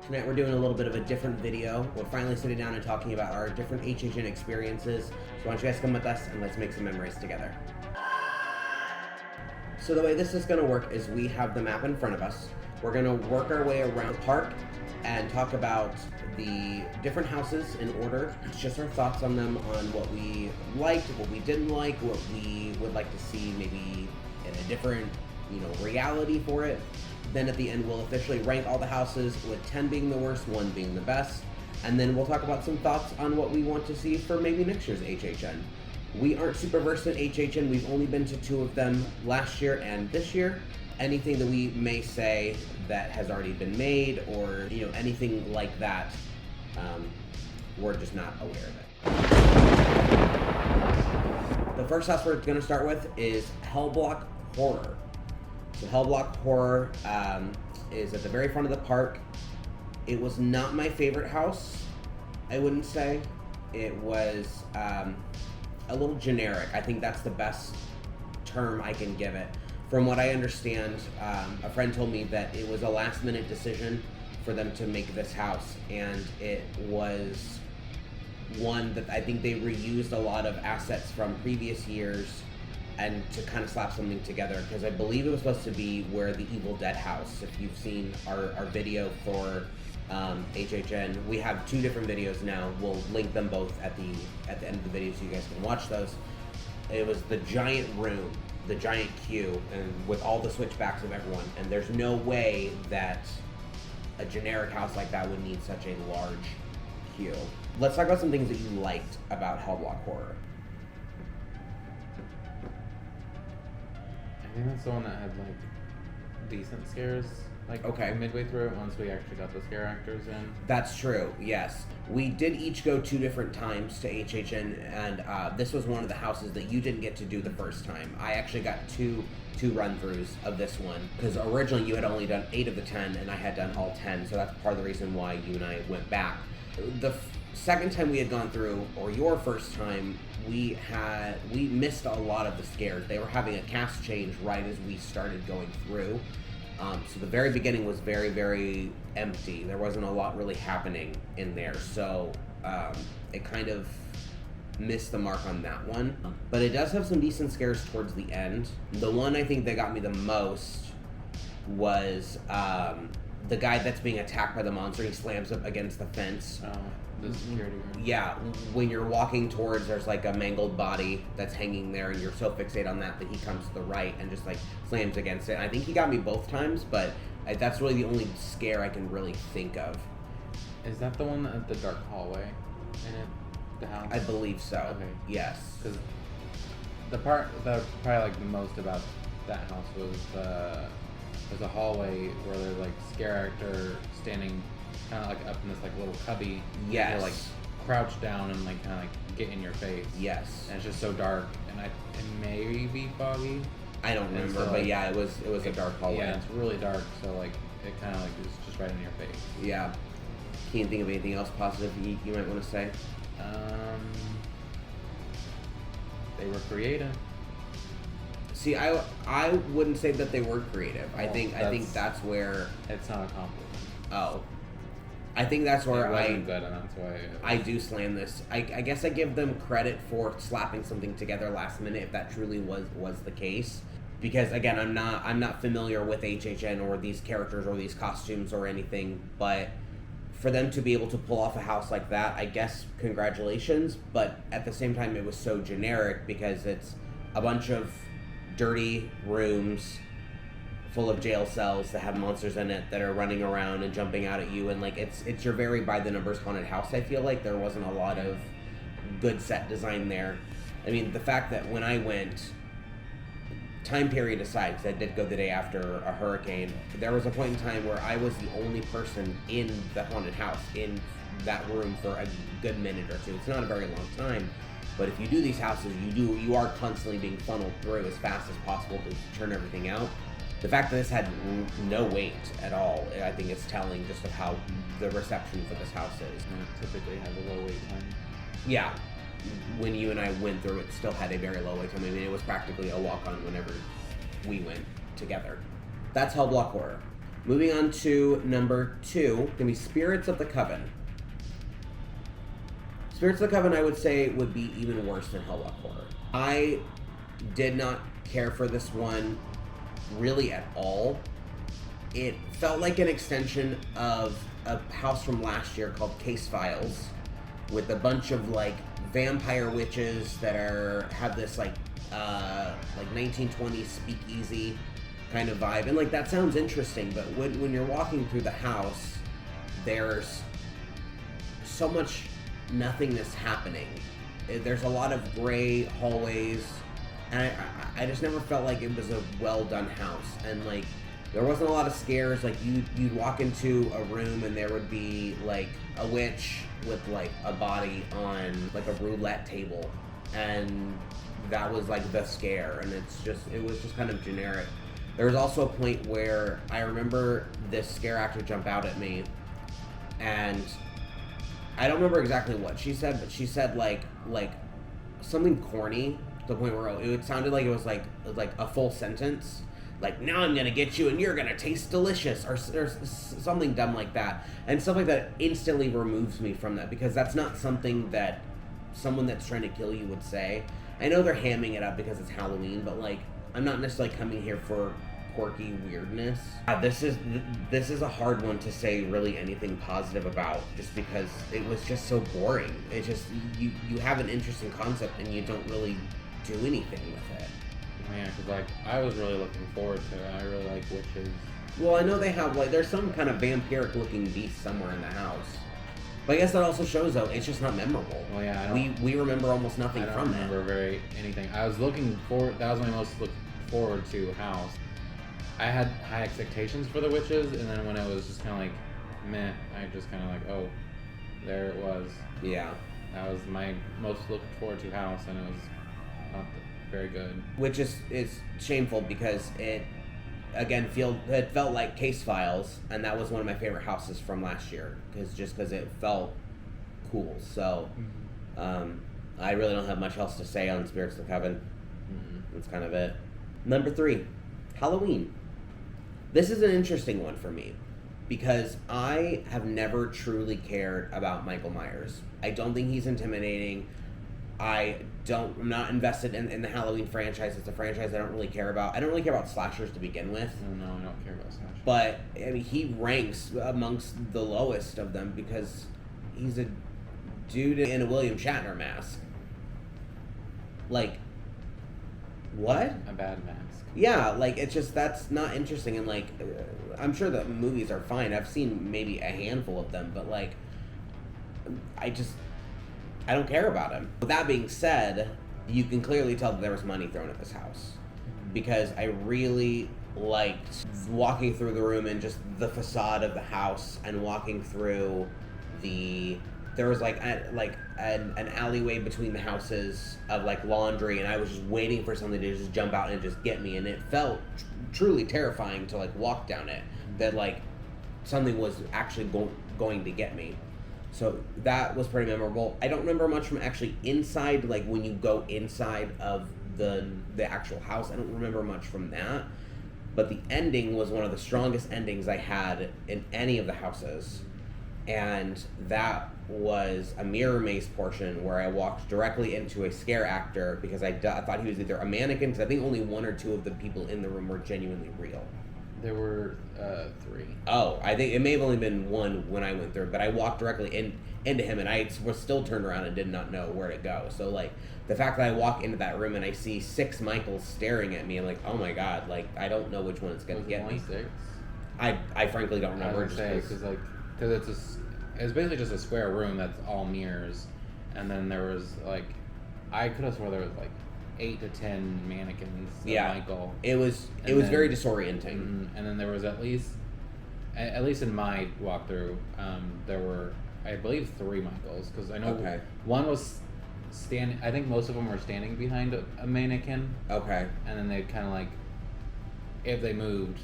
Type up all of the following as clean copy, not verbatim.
Tonight we're doing a little bit of a different video. We're finally sitting down and talking about our different HHN experiences. So why don't you guys come with us and let's make some memories together. So the way this is gonna work is we have the map in front of us. We're gonna work our way around the park and talk about the different houses in order. It's just our thoughts on them, on what we liked, what we didn't like, what we would like to see maybe in a different, reality for it. Then at the end, we'll officially rank all the houses, with 10 being the worst, 1 being the best. And then we'll talk about some thoughts on what we want to see for maybe next year's HHN. We aren't super versed in HHN. We've only been to 2 of them, last year and this year. Anything that we may say that has already been made or, anything like that, we're just not aware of it. The first house we're going to start with is Hellblock Horror. So Hellblock Horror is at the very front of the park. It was not my favorite house, I wouldn't say. It was a little generic. I think that's the best term I can give it. From what I understand, a friend told me that it was a last-minute decision for them to make this house, and it was one that I think they reused a lot of assets from previous years and to kind of slap something together, because I believe it was supposed to be where the Evil Dead house, if you've seen our video for HHN, we have 2 different videos now. We'll link them both at the end of the video so you guys can watch those. It was the giant room, the giant queue, and with all the switchbacks of everyone, and there's no way that a generic house like that would need such a large queue. Let's talk about some things that you liked about Hellblock Horror. I think that's the one that had decent scares, okay, midway through it, once we actually got the scare actors in. That's true, yes. We did each go 2 different times to HHN, and this was one of the houses that you didn't get to do the first time. I actually got two run-throughs of this one, because originally you had only done 8 of the 10, and I had done all 10, so that's part of the reason why you and I went back. The second time we had gone through, or your first time, we missed a lot of the scares. They were having a cast change right as we started going through. So the very beginning was very, very empty. There wasn't a lot really happening in there. So it kind of missed the mark on that one. But it does have some decent scares towards the end. The one I think that got me the most was the guy that's being attacked by the monster. He slams up against the fence. The security room. Yeah, when you're walking towards, there's a mangled body that's hanging there, and you're so fixated on that he comes to the right and just slams against it. And I think he got me both times, but that's really the only scare I can really think of. Is that the one at the dark hallway in it? The house? I believe so. Okay. Yes. Because the part that I probably liked the most about that house was there's a hallway where there's scare actor standing kind of up in this little cubby. Yes. They're crouched down and kind of get in your face. Yes. And it's just so dark, and it may be foggy. I don't remember, but yeah, it was a dark hallway. Yeah, it's really dark, so it kind of is just right in your face. Yeah. Can't think of anything else positive you might want to say. They were creative. See, I wouldn't say that they were creative. I think that's where it's not a compliment. Oh. I think that's where it wasn't good, and that's why I do slam this. I guess I give them credit for slapping something together last minute, if that truly was the case. Because again, I'm not familiar with HHN or these characters or these costumes or anything, but for them to be able to pull off a house like that, I guess congratulations. But at the same time, it was so generic because it's a bunch of dirty rooms full of jail cells that have monsters in it that are running around and jumping out at you, and it's your very by the numbers haunted house. I feel like there wasn't a lot of good set design there. I mean, the fact that when I went, time period aside, because I did go the day after a hurricane, there was a point in time where I was the only person in the haunted house, in that room for a good minute or 2. It's not a very long time, but if you do these houses, you are constantly being funneled through as fast as possible to turn everything out. The fact that this had no wait at all, I think it's telling just of how the reception for this house is. And it typically has a low wait time. Yeah. When you and I went through it, still had a very low wait time. It was practically a walk-on whenever we went together. That's Hellblock Horror. Moving on to number 2, gonna be Spirits of the Coven. Spirits of the Coven, I would say, would be even worse than Hellblock Horror. I did not care for this one really at all. It felt like an extension of a house from last year called Case Files, with a bunch of like vampire witches that have this like 1920s speakeasy kind of vibe, and like that sounds interesting, but when you're walking through the house, there's so much nothingness happening. There's a lot of gray hallways, and I just never felt like it was a well done house, and like there wasn't a lot of scares. Like you'd walk into a room and there would be like a witch with like a body on like a roulette table, and that was like the scare, and it was just kind of generic. There was also a point where I remember this scare actor jump out at me, and I don't remember exactly what she said, but she said like something corny to the point where it sounded like it was like a full sentence. Like, now I'm gonna get you and you're gonna taste delicious, or something dumb like that. And stuff like that instantly removes me from that, because that's not something that someone that's trying to kill you would say. I know they're hamming it up because it's Halloween, but like, I'm not necessarily coming here for quirky weirdness. This is a hard one to say really anything positive about, just because it was just so boring. It just, you have an interesting concept and you don't really do anything with it. Yeah, because like I was really looking forward to it. I really like witches. Well, I know they have like there's some kind of vampiric looking beast somewhere in the house, but I guess that also shows though it's just not memorable. Well, yeah, we remember almost nothing from it. I don't remember anything. I was looking forward. That was my most look forward to house. I had high expectations for the witches, and then when it was just kind of like meh, I just kind of like, oh, there it was. Yeah, that was my most looked forward to house, and it was not very good. Which is shameful, because it felt like Case Files, and that was one of my favorite houses from last year, because it felt cool. So I really don't have much else to say on Spirits of the Coven. That's kind of it. Number 3, Halloween. This is an interesting one for me, because I have never truly cared about Michael Myers. I don't think he's intimidating. I'm not invested in the Halloween franchise. It's a franchise I don't really care about. I don't really care about slashers to begin with. No, I don't care about slashers. But, I mean, he ranks amongst the lowest of them, because he's a dude in a William Shatner mask. Like, what? A bad mask. Yeah, like, it's just, that's not interesting, and, like, I'm sure the movies are fine. I've seen maybe a handful of them, but, like, I don't care about him. With that being said, you can clearly tell that there was money thrown at this house, because I really liked walking through the room and just the facade of the house, and walking through there was like an alleyway between the houses of like laundry, and I was just waiting for something to just jump out and just get me, and it felt truly terrifying to like walk down it, that like something was actually going to get me. So that was pretty memorable. I don't remember much from actually inside, like when you go inside of the actual house. I don't remember much from that. But the ending was one of the strongest endings I had in any of the houses. And that was a mirror maze portion where I walked directly into a scare actor, because I thought he was either a mannequin, because I think only 1 or 2 of the people in the room were genuinely real. There were 3. Oh, I think it may have only been 1 when I went through, but I walked directly into him, and I was still turned around and did not know where to go. So, like, the fact that I walk into that room and I see 6 Michaels staring at me, I'm like, oh my god, like, I don't know which one is going to get me. 6? I frankly don't remember. Because it's basically just a square room that's all mirrors, and then there was, like, I could have swore there was, like, 8 to 10 mannequins. Michael. It was very disorienting. And then there was at least in my walkthrough, there were, I believe, 3 Michaels, because I know one was standing. I think most of them were standing behind a mannequin. Okay. And then they kind of like, if they moved,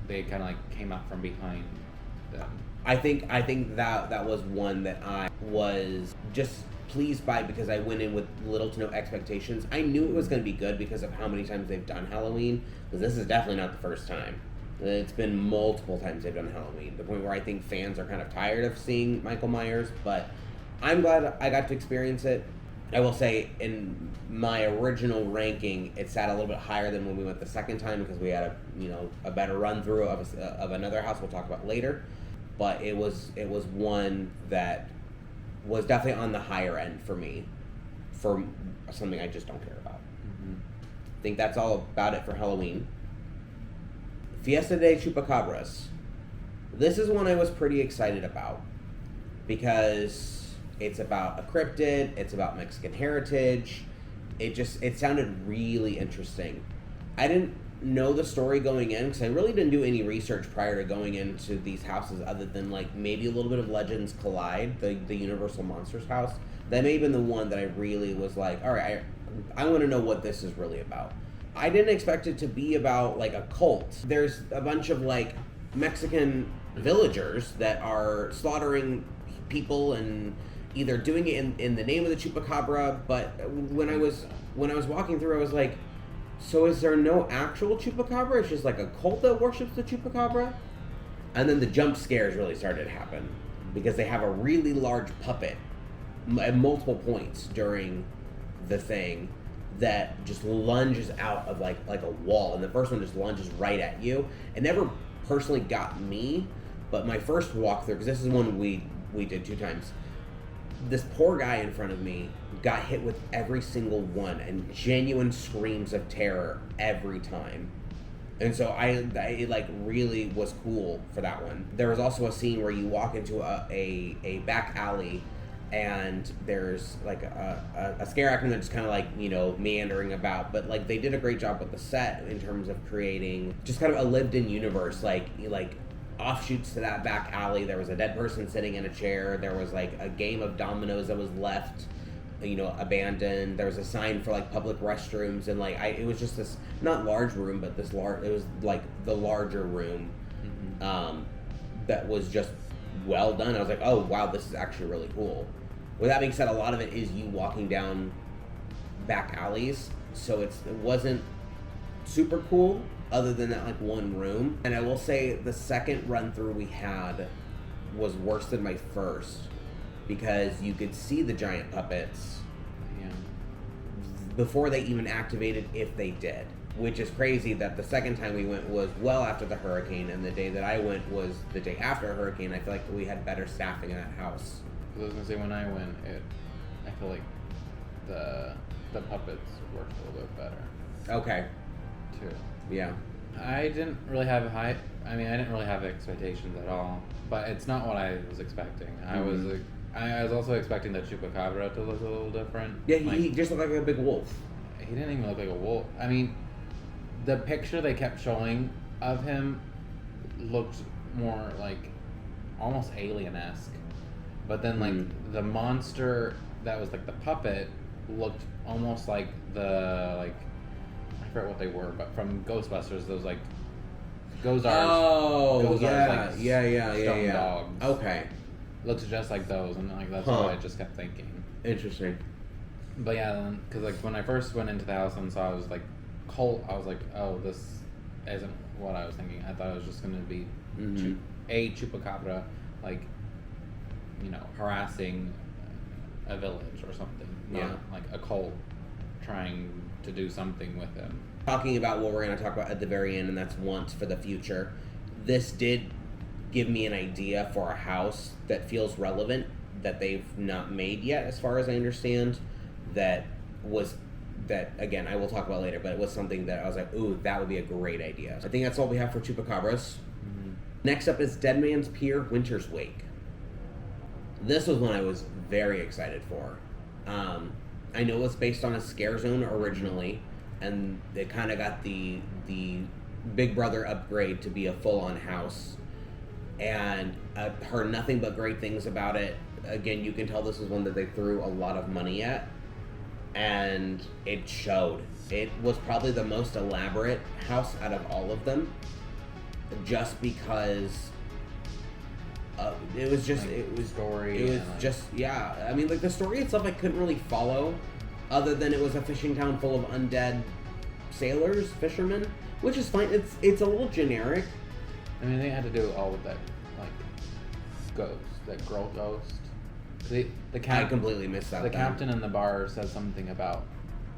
they kind of like came out from behind them. I think that was one that I was just pleased by, because I went in with little to no expectations. I knew it was going to be good because of how many times they've done Halloween, because this is definitely not the first time. It's been multiple times they've done Halloween, the point where I think fans are kind of tired of seeing Michael Myers, but I'm glad I got to experience it. I will say, in my original ranking, it sat a little bit higher than when we went the second time because we had a better run through of another house we'll talk about later. But it was one that was definitely on the higher end for me, for something I just don't care about. Mm-hmm. I think that's all about it for Halloween. Fiesta de Chupacabras. This is one I was pretty excited about because it's about a cryptid, it's about Mexican heritage. It sounded really interesting. I didn't know the story going in because I really didn't do any research prior to going into these houses other than like maybe a little bit of Legends Collide, the Universal Monsters house. That may have been the one that I really was like, all right, I want to know what this is really about. I didn't expect it to be about like a cult. There's a bunch of like Mexican villagers that are slaughtering people and either doing it in the name of the Chupacabra, but when I was walking through, I was like, so is there no actual Chupacabra? It's just like a cult that worships the Chupacabra? And then the jump scares really started to happen because they have a really large puppet at multiple points during the thing that just lunges out of like a wall, and the first one just lunges right at you. It never personally got me, but my first walkthrough, because this is one we did 2 times, this poor guy in front of me got hit with every single one and genuine screams of terror every time. And so it like really was cool for that one. There was also a scene where you walk into a back alley and there's like a scare actor that's kind of like, meandering about, but like they did a great job with the set in terms of creating just kind of a lived-in universe, like offshoots to that back alley. There was a dead person sitting in a chair. There was like a game of dominoes that was left, abandoned. There was a sign for like public restrooms, and like it was just this not large room, but it was like the larger room, that was just well done. I was like, oh wow, this is actually really cool. With that being said, a lot of it is you walking down back alleys, so it wasn't super cool other than that like one room. And I will say the second run through we had was worse than my first because you could see the giant puppets before they even activated, if they did, which is crazy that the second time we went was well after the hurricane, and the day that I went was the day after a hurricane. I feel like we had better staffing in that house. I was gonna say, when I went, I feel like the puppets worked a little bit better. Okay. Too. Yeah. I didn't really have expectations at all, but it's not what I was expecting. Mm-hmm. I was also expecting the Chupacabra to look a little different. Yeah, he just looked like a big wolf. He didn't even look like a wolf. I mean, the picture they kept showing of him looked more like almost alien-esque. But then like the monster that was like the puppet looked almost like I forget what they were, but from Ghostbusters, those like Gozars. Oh, Gozars, yeah. Dogs. Okay. Looks just like those, and like that's what I just kept thinking. Interesting. But yeah, because like when I first went into the house and saw it was like cult, I was like, oh, this isn't what I was thinking. I thought it was just gonna be a Chupacabra, like, harassing a village or something. Not like a cult trying to do something with him. Talking about what we're going to talk about at the very end, and that's wants for the future. This did give me an idea for a house that feels relevant, that they've not made yet, as far as I understand. That again, I will talk about later, but it was something that I was like, ooh, that would be a great idea. I think that's all we have for Chupacabras. Next up is Dead Man's Pier, Winter's Wake. This was one I was very excited for. I know it's based on a scare zone originally, and they kind of got the Big Brother upgrade to be a full-on house. And I've heard nothing but great things about it. Again, you can tell this is one that they threw a lot of money at, and it showed. It was probably the most elaborate house out of all of them, just because it was just like it was story. It was just I mean, like the story itself, I couldn't really follow, other than it was a fishing town full of undead fishermen, which is fine. It's a little generic, I mean, they had to do all with that, like, ghost, that girl ghost. I completely missed that. The captain in the bar says something about,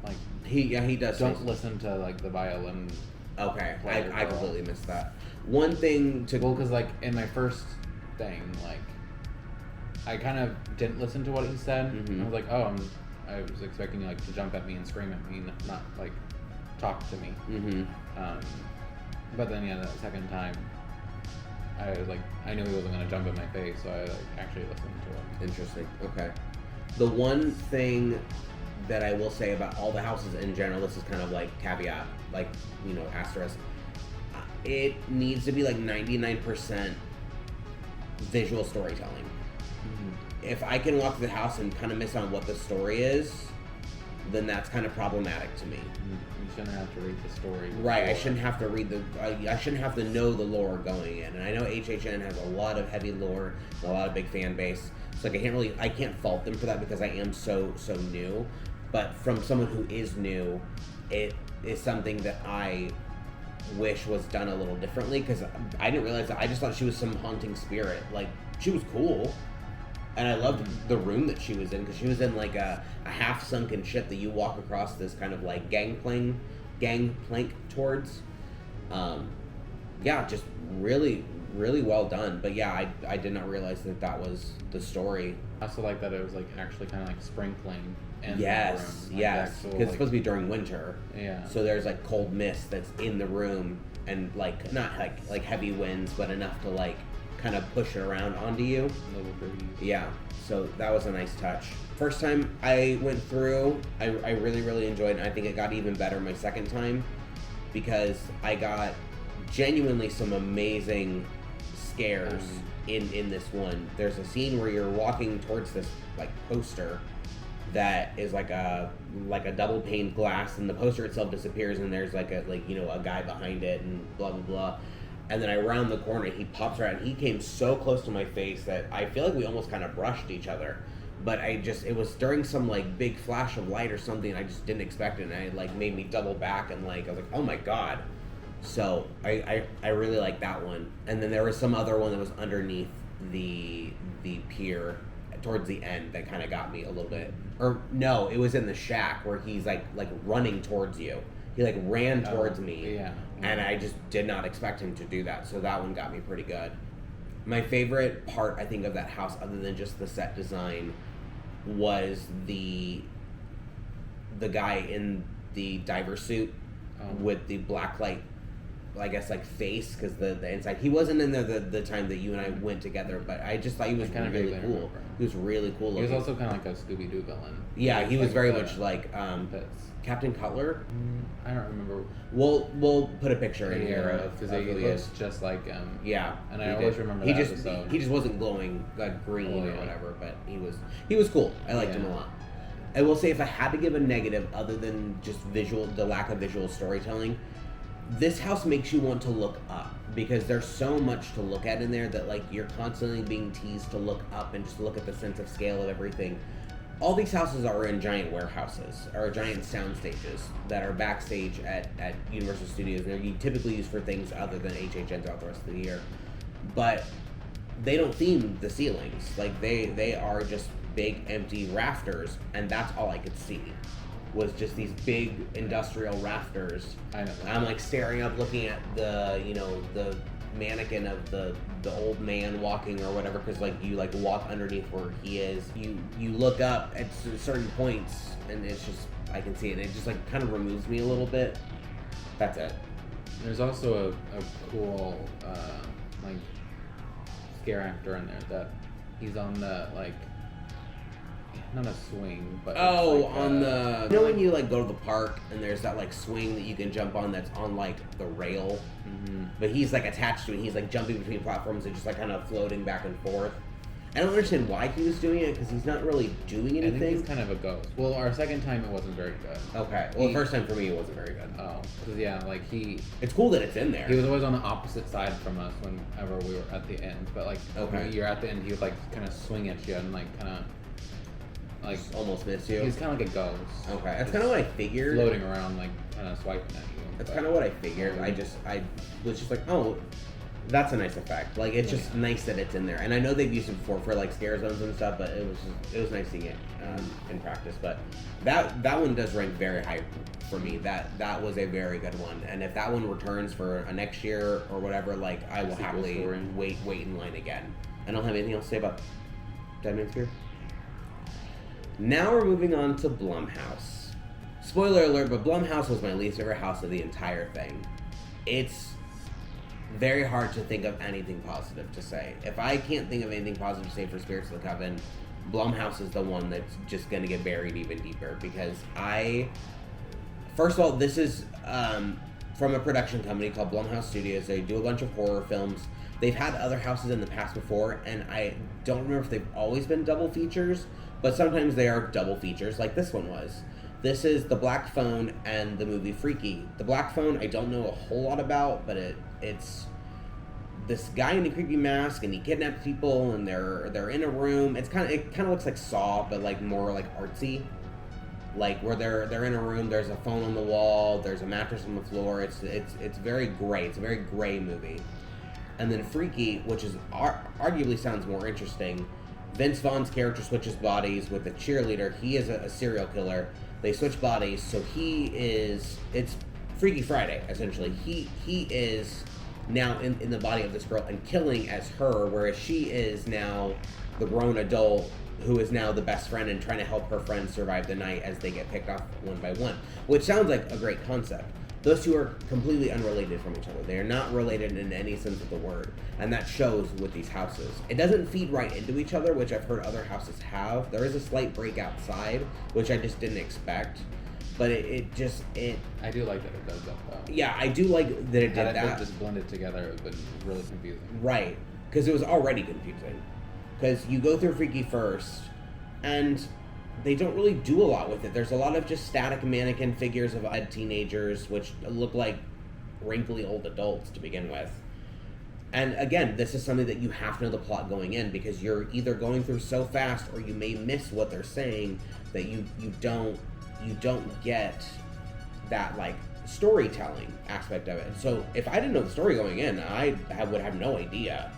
like, he does. Don't listen to like the violin. Okay, I completely missed that. One thing to because like in my first thing, like, I kind of didn't listen to what he said. Mm-hmm. I was like, oh, I was expecting you like to jump at me and scream at me, not like talk to me. Mm-hmm. But then the second time, I was like, I knew he wasn't gonna jump in my face, so I like actually listened to him. Interesting. Okay. The one thing that I will say about all the houses in general, this is kind of like caveat, like, asterisk. It needs to be like 99% visual storytelling. Mm-hmm. If I can walk through the house and kind of miss on what the story is, then that's kind of problematic to me. You shouldn't have to read the story. Right, I shouldn't have to read I shouldn't have to know the lore going in. And I know HHN has a lot of heavy lore, and a lot of big fan base. So like I can't fault them for that because I am so new. But from someone who is new, it is something that I wish was done a little differently, because I didn't realize that. I just thought she was some haunting spirit. Like, she was cool. And I loved the room that she was in, because she was in like a half-sunken ship that you walk across this kind of like gangplank towards. Yeah, just really, really well done. But yeah, I did not realize that was the story. I also like that it was like actually kind of like sprinkling in yes, the room. Like yes, because it's supposed to be during winter. Yeah. So there's like cold mist that's in the room, and like not like heavy winds, but enough to like kind of push it around onto you. A little breeze. Yeah, so that was a nice touch. First time I went through, I really, really enjoyed it, and I think it got even better my second time, because I got genuinely some amazing scares in this one. There's a scene where you're walking towards this like poster that is like a double paned glass, and the poster itself disappears, and there's like a guy behind it, and blah blah blah. And then I round the corner, he pops right out, and he came so close to my face that I feel like we almost kind of brushed each other. But it was during some like big flash of light or something, and I just didn't expect it, and it like made me double back, and like I was like, oh my god. So I really like that one. And then there was some other one that was underneath the pier towards the end that kind of got me a little bit. Or no, it was in the shack where he's like running towards you. He like ran towards me, yeah. And I just did not expect him to do that. So that one got me pretty good. My favorite part, I think, of that house, other than just the set design, was the guy in the diver suit with the black light, I guess, like face, because the inside. He wasn't in there the time that you and I went together, but I just thought he was kind of really cool. Remember. He was really cool looking. He was also kind of like a Scooby-Doo villain. Yeah, he was very much like Captain Cutler. I don't remember. We'll put a picture in here of because who he is. looks just like him. Yeah, and I always remember that episode. He just wasn't glowing like green or whatever, but he was cool. I liked him a lot. I will say, if I had to give a negative, other than just the lack of visual storytelling, this house makes you want to look up, because there's so much to look at in there that like you're constantly being teased to look up and just look at the sense of scale of everything. All these houses are in giant warehouses or giant sound stages that are backstage at Universal Studios. They're typically used for things other than HHN throughout the rest of the year, but they don't theme the ceilings. Like they are just big empty rafters, and that's all I could see was just these big industrial rafters. I know. I'm like staring up, looking at the mannequin of the old man walking or whatever, because like you like walk underneath where he is. You look up at certain points, and it's just, I can see it, and it just like kind of removes me a little bit. That's it. There's also a cool like scare actor in there that he's on the like, not a swing, but on the, you know when you like go to the park and there's that like swing that you can jump on that's on like the rail, but he's like attached to it. He's like jumping between platforms and just like kind of floating back and forth. I don't understand why he was doing it, because he's not really doing anything. I think he's kind of a ghost. Well, our second time it wasn't very good. Okay. Well, the first time for me it wasn't very good. Oh, because yeah, like it's cool that it's in there. He was always on the opposite side from us whenever we were at the end. But like when you're at the end, he would like kind of swing at you and like kind of like almost miss you. He's kind of like a ghost. Okay, that's kind of what I figured. Floating around, like kind of swiping at you. That's kind of what I figured. I was just like, oh, That's a nice effect. Like, it's just nice that it's in there. And I know they've used it before for like scare zones and stuff, but it was nice seeing it in practice. But that one does rank very high for me. That was a very good one. And if that one returns for a next year or whatever, like, I will happily wait in line again. I don't have anything else to say about Dead Man's Fear. Now we're moving on to Blumhouse. Spoiler alert, but Blumhouse was my least favorite house of the entire thing. It's very hard to think of anything positive to say. If I can't think of anything positive to say for Spirits of the Coven, Blumhouse is the one that's just going to get buried even deeper, because first of all, this is from a production company called Blumhouse Studios. They do a bunch of horror films. They've had other houses in the past before, and I don't remember if they've always been double features, but sometimes they are double features, like this one was. This is The Black Phone and the movie Freaky. The Black Phone, I don't know a whole lot about, but it's this guy in a creepy mask, and he kidnaps people, and they're in a room. It kind of looks like Saw, but like more like artsy. Like, where they're in a room, there's a phone on the wall, there's a mattress on the floor. It's very gray. It's a very gray movie. And then Freaky, which is arguably sounds more interesting. Vince Vaughn's character switches bodies with the cheerleader. He is a serial killer. They switch bodies, so it's Freaky Friday, essentially. He is now in the body of this girl and killing as her, whereas she is now the grown adult who is now the best friend and trying to help her friends survive the night as they get picked off one by one, which sounds like a great concept. Those two are completely unrelated from each other. They are not related in any sense of the word, and that shows with these houses. It doesn't feed right into each other, which I've heard other houses have. There is a slight break outside, which I just didn't expect, but it I do like that it does that, though. Yeah, I do like that it did that. It just blended together, it would have been really confusing. Right, because it was already confusing. Because you go through Freaky first, and they don't really do a lot with it. There's a lot of just static mannequin figures of odd teenagers, which look like wrinkly old adults to begin with. And again, this is something that you have to know the plot going in, because you're either going through so fast or you may miss what they're saying that you don't get that like storytelling aspect of it. So if I didn't know the story going in, I would have no idea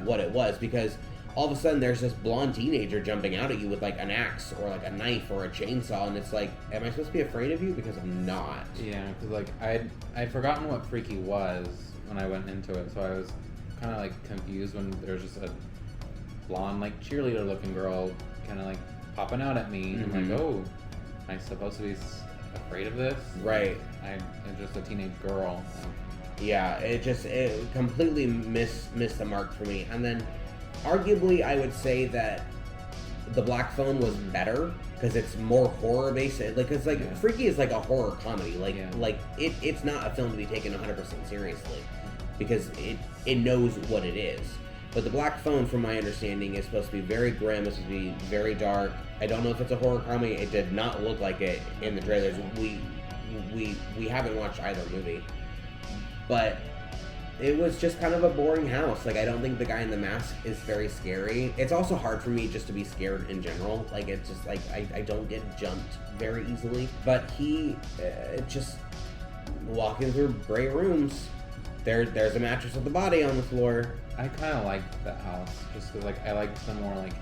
what it was, because all of a sudden there's this blonde teenager jumping out at you with like an axe or like a knife or a chainsaw, and it's like, am I supposed to be afraid of you? Because I'm not. Yeah, because like I'd forgotten what Freaky was when I went into it, so I was kind of like confused when there's just a blonde like cheerleader looking girl kind of like popping out at me. Mm-hmm. I'm like, oh, am I supposed to be afraid of this? Right. I'm just a teenage girl. Yeah, it completely missed the mark for me. And then arguably I would say that The Black Phone was better because it's more horror based. Like, it's like Freaky is like a horror comedy. Like it's not a film to be taken 100% seriously because it knows what it is. But The Black Phone, from my understanding, is supposed to be very grim. It's supposed to be very dark. I don't know if it's a horror comedy. It did not look like it in the trailers. We haven't watched either movie, but it was just kind of a boring house. Like, I don't think the guy in the mask is very scary. It's also hard for me just to be scared in general. Like, it's just like I don't get jumped very easily. But he just walking through gray rooms. There's a mattress with a body on the floor. I kind of liked that house just because like I liked the more like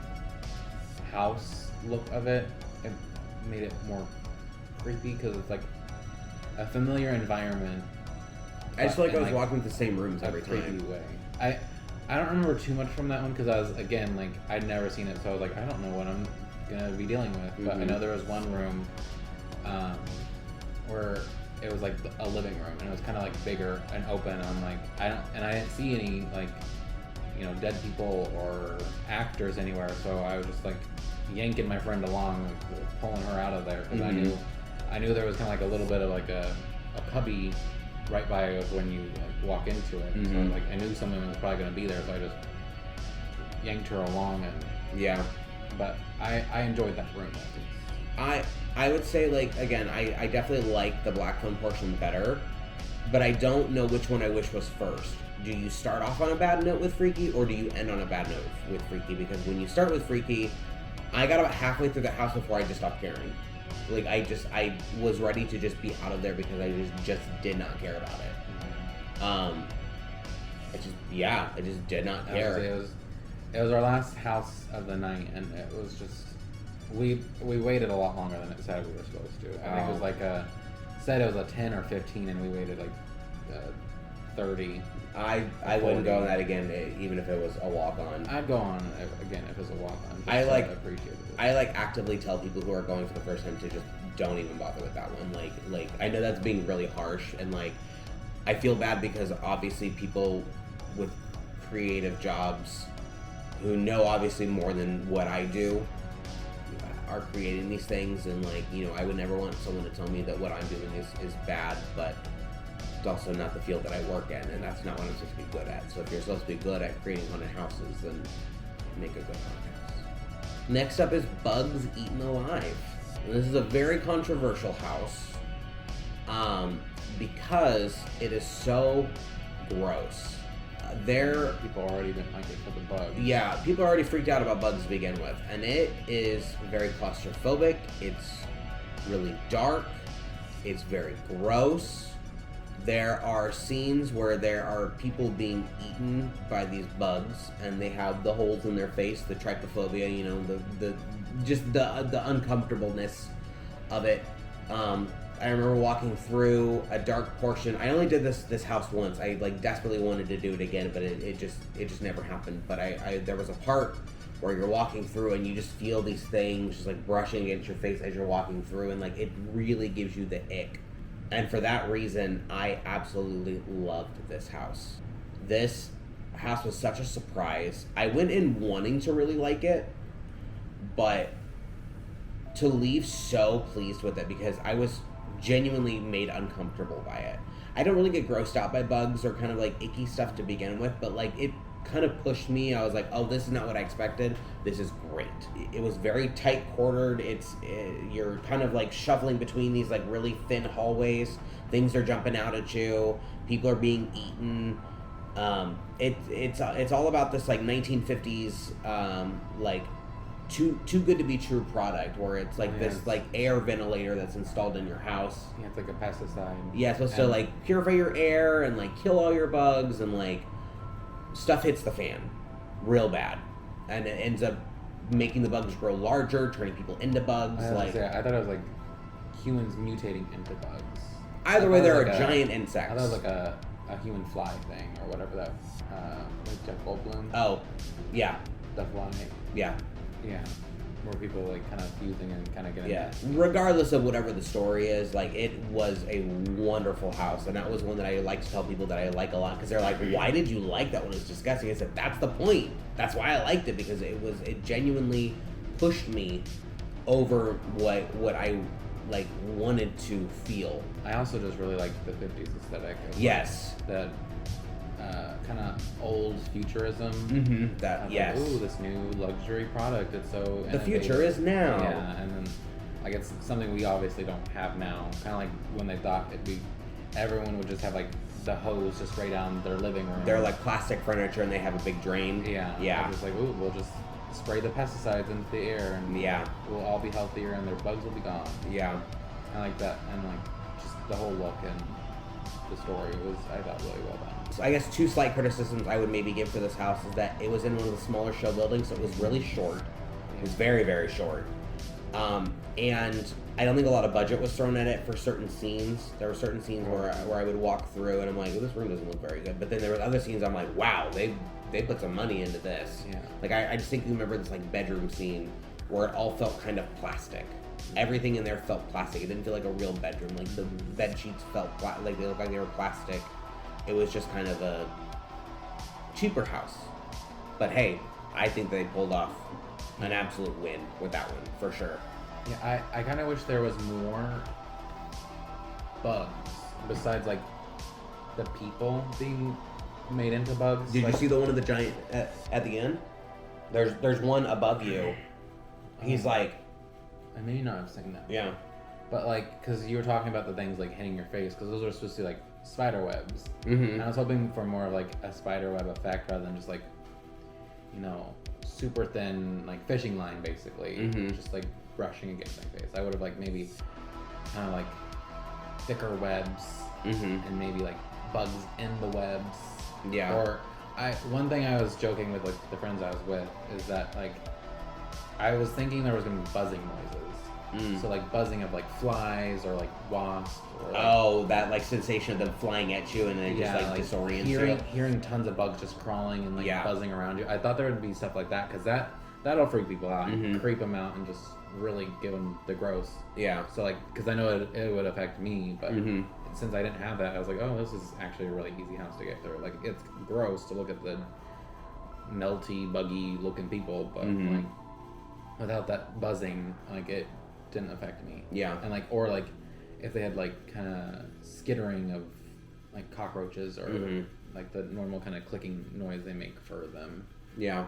house look of it. It made it more creepy because it's like a familiar environment. I just feel like I was walking through the same rooms every time. Way. I don't remember too much from that one because I was, again, like, I'd never seen it, so I was like, I don't know what I'm gonna be dealing with. But I know there was one room where it was like a living room, and it was kind of like bigger and open. I'm like, I didn't see any like, you know, dead people or actors anywhere, so I was just like yanking my friend along, like, pulling her out of there because I knew there was kind of like a little bit of like a cubby right by when you like walk into it. So like I knew someone was probably gonna be there, so I just yanked her along and But I enjoyed that room. I would say, like, again, I definitely like the Black Phone portion better, but I don't know which one I wish was first. Do you start off on a bad note with Freaky, or do you end on a bad note with Freaky? Because when you start with Freaky, I got about halfway through the house before I just stopped caring. Like, I was ready to just be out of there because I just did not care about it. It just did not care. It was our last house of the night, and it was just we waited a lot longer than it said we were supposed to. I think it was like said it was a 10 or 15, and we waited like 30. I wouldn't go on that again, even if it was a walk-on. I'd go on again if it was a walk-on. I appreciate it. I actively tell people who are going for the first time to just don't even bother with that one. Like I know that's being really harsh, and like I feel bad because obviously people with creative jobs who know obviously more than what I do are creating these things, and like, you know, I would never want someone to tell me that what I'm doing is bad, but it's also not the field that I work in, and that's not what I'm supposed to be good at. So if you're supposed to be good at creating haunted houses, then make a good haunted house. Next up is Bugs Eaten Alive. And this is a very controversial house because it is so gross. People already didn't like it for the bugs. Yeah, people are already freaked out about bugs to begin with, and it is very claustrophobic. It's really dark. It's very gross. There are scenes where there are people being eaten by these bugs, and they have the holes in their face, the trypophobia, you know, the uncomfortableness of it. I remember walking through a dark portion. I only did this house once. I like desperately wanted to do it again, but it just never happened. But there was a part where you're walking through and you just feel these things just like brushing against your face as you're walking through, and like it really gives you the ick. And for that reason, I absolutely loved this house. This house was such a surprise. I went in wanting to really like it, but to leave so pleased with it because I was genuinely made uncomfortable by it. I don't really get grossed out by bugs or kind of like icky stuff to begin with, but like it kind of pushed me. I was like, oh, this is not what I expected. This is great. It was very tight quartered. You're kind of like shuffling between these like really thin hallways. Things are jumping out at you. People are being eaten. It's all about this like 1950s like too good to be true product where it's like this like air ventilator that's installed in your house. Yeah, it's like a pesticide. Yeah, it's supposed to like purify your air and like kill all your bugs, and like stuff hits the fan real bad, and it ends up making the bugs grow larger, turning people into bugs. I thought it was like humans mutating into bugs. Either way, they're like giant insects. I thought it was like a human fly thing or whatever that like Jeff Goldblum. Oh, yeah. The fly. Yeah. Yeah. Where people like kind of fusing and kind of getting. Yeah. Regardless of whatever the story is, like it was a wonderful house, and that was one that I like to tell people that I like a lot because they're like, "Why did you like that one? It's disgusting." I said, "That's the point. That's why I liked it because it genuinely pushed me over what I like wanted to feel." I also just really liked the 50s aesthetic. Yes. That kind of old futurism. Mm-hmm. That yes. Like, ooh, this new luxury product. It's so innovative. The future is now. Yeah, and then like it's something we obviously don't have now. Kind of like when they thought everyone would just have like the hose just straight down their living room. They're like plastic furniture and they have a big drain. Yeah. Yeah. Just like, ooh, we'll just spray the pesticides into the air and we'll all be healthier and their bugs will be gone. Yeah. I like that, and like just the whole look and the story was, I thought, really well done. So I guess two slight criticisms I would maybe give for this house is that it was in one of the smaller show buildings, so it was really short. It was very, very short. And I don't think a lot of budget was thrown at it for certain scenes. There were certain scenes where I would walk through and I'm like, oh, this room doesn't look very good. But then there were other scenes I'm like, wow, they put some money into this. Yeah. Like I just think you remember this like bedroom scene where it all felt kind of plastic. Everything in there felt plastic. It didn't feel like a real bedroom. Like the bed sheets felt like they looked like they were plastic. It was just kind of a cheaper house. But hey, I think they pulled off an absolute win with that one, for sure. Yeah, I kind of wish there was more bugs besides like the people being made into bugs. Did you see the one of the giant at the end? There's one above you. He's like... I may not have seen that. Yeah. But like, because you were talking about the things like hitting your face, because those are supposed to be like spider webs. Mm-hmm. And I was hoping for more of like a spider web effect rather than just like, you know, super thin like fishing line basically, just like brushing against my face. I would have like maybe kind of like thicker webs and maybe like bugs in the webs. Yeah. Or one thing I was joking with like the friends I was with is that like I was thinking there was gonna be buzzing noises. So like buzzing of like flies or like wasps. Or, like, that like sensation of them flying at you and then just like disorients you. Hearing tons of bugs just crawling and like buzzing around you. I thought there would be stuff like that because that'll freak people out and creep them out and just really give them the gross. Yeah. So like, because I know it would affect me, but since I didn't have that, I was like, oh, this is actually a really easy house to get through. Like, it's gross to look at the melty, buggy looking people, but like without that buzzing, like it didn't affect me. Yeah. And like, or like if they had like kind of skittering of like cockroaches or like the normal kind of clicking noise they make for them. Yeah.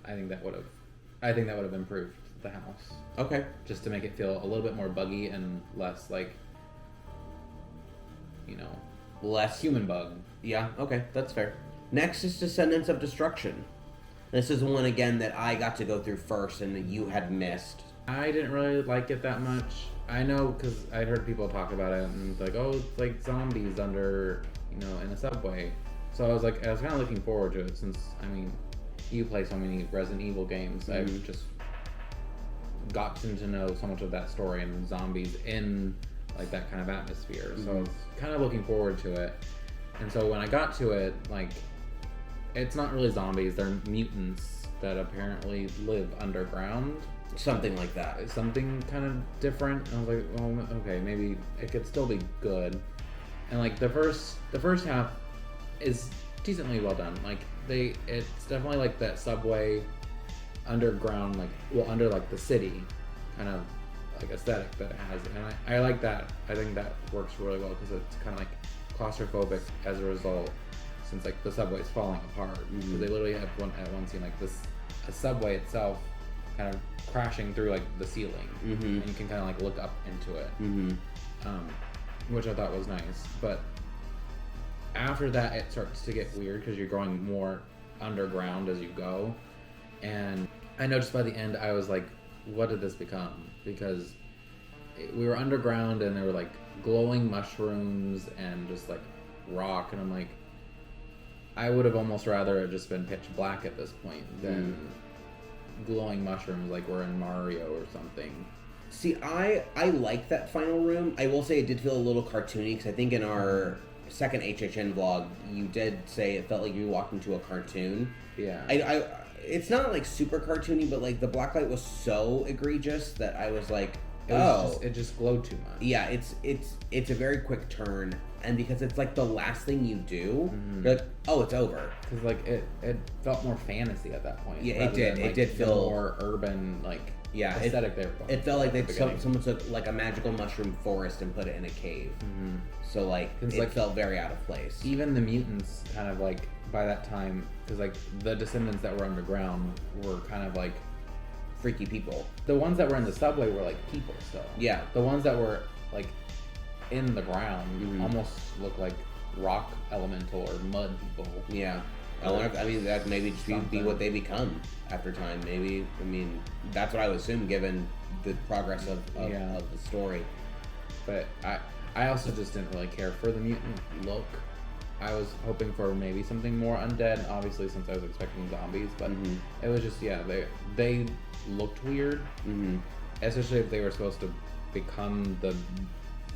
I think that would have improved the house. Okay. Just to make it feel a little bit more buggy and less like, less human bug. Yeah, okay, that's fair. Next is Descendants of Destruction. This is one again that I got to go through first and that you had missed. I didn't really like it that much. I know because I heard people talk about it and like, oh, it's like zombies under, in a subway. So I was kind of looking forward to it since, you play so many Resident Evil games. I've just gotten to know so much of that story and zombies in like that kind of atmosphere. So I was kind of looking forward to it. And so when I got to it, like, it's not really zombies, they're mutants that apparently live underground. Something like that. It's something kind of different. I was like, well, okay, maybe it could still be good. And like the first half is decently well done. Like it's definitely like that subway underground, like under like the city kind of like aesthetic that it has, and I like that. I think that works really well because it's kind of like claustrophobic as a result, since like the subway's falling apart. Because they literally have one scene like a subway itself kind of crashing through like the ceiling, and you can kind of like look up into it, which I thought was nice. But after that, it starts to get weird because you're going more underground as you go, and I noticed by the end I was like, what did this become? Because we were underground and there were like glowing mushrooms and just like rock, and I'm like, I would have almost rather it just been pitch black at this point than glowing mushrooms like we're in Mario or something. See, I like that final room. I will say it did feel a little cartoony because I think in our second HHN vlog you did say it felt like you walked into a cartoon. Yeah. It's not like super cartoony, but like the blacklight was so egregious that I was like, it just glowed too much. Yeah, it's a very quick turn, and because it's like the last thing you do, you're like, oh, it's over. Because like it felt more fantasy at that point. Yeah, it did. Than, like, it did feel more urban, like aesthetic there. It felt like someone took like a magical mushroom forest and put it in a cave. So like it felt very out of place. Even the mutants kind of like by that time, because like the descendants that were underground were kind of like freaky people. The ones that were in the subway were like people still. Yeah. The ones that were like in the ground almost look like rock elemental or mud people. Yeah. That maybe just be what they become after time. Maybe, that's what I would assume given the progress of the story. But I also just didn't really care for the mutant look. I was hoping for maybe something more undead, obviously, since I was expecting zombies, but it was just, they looked weird, especially if they were supposed to become the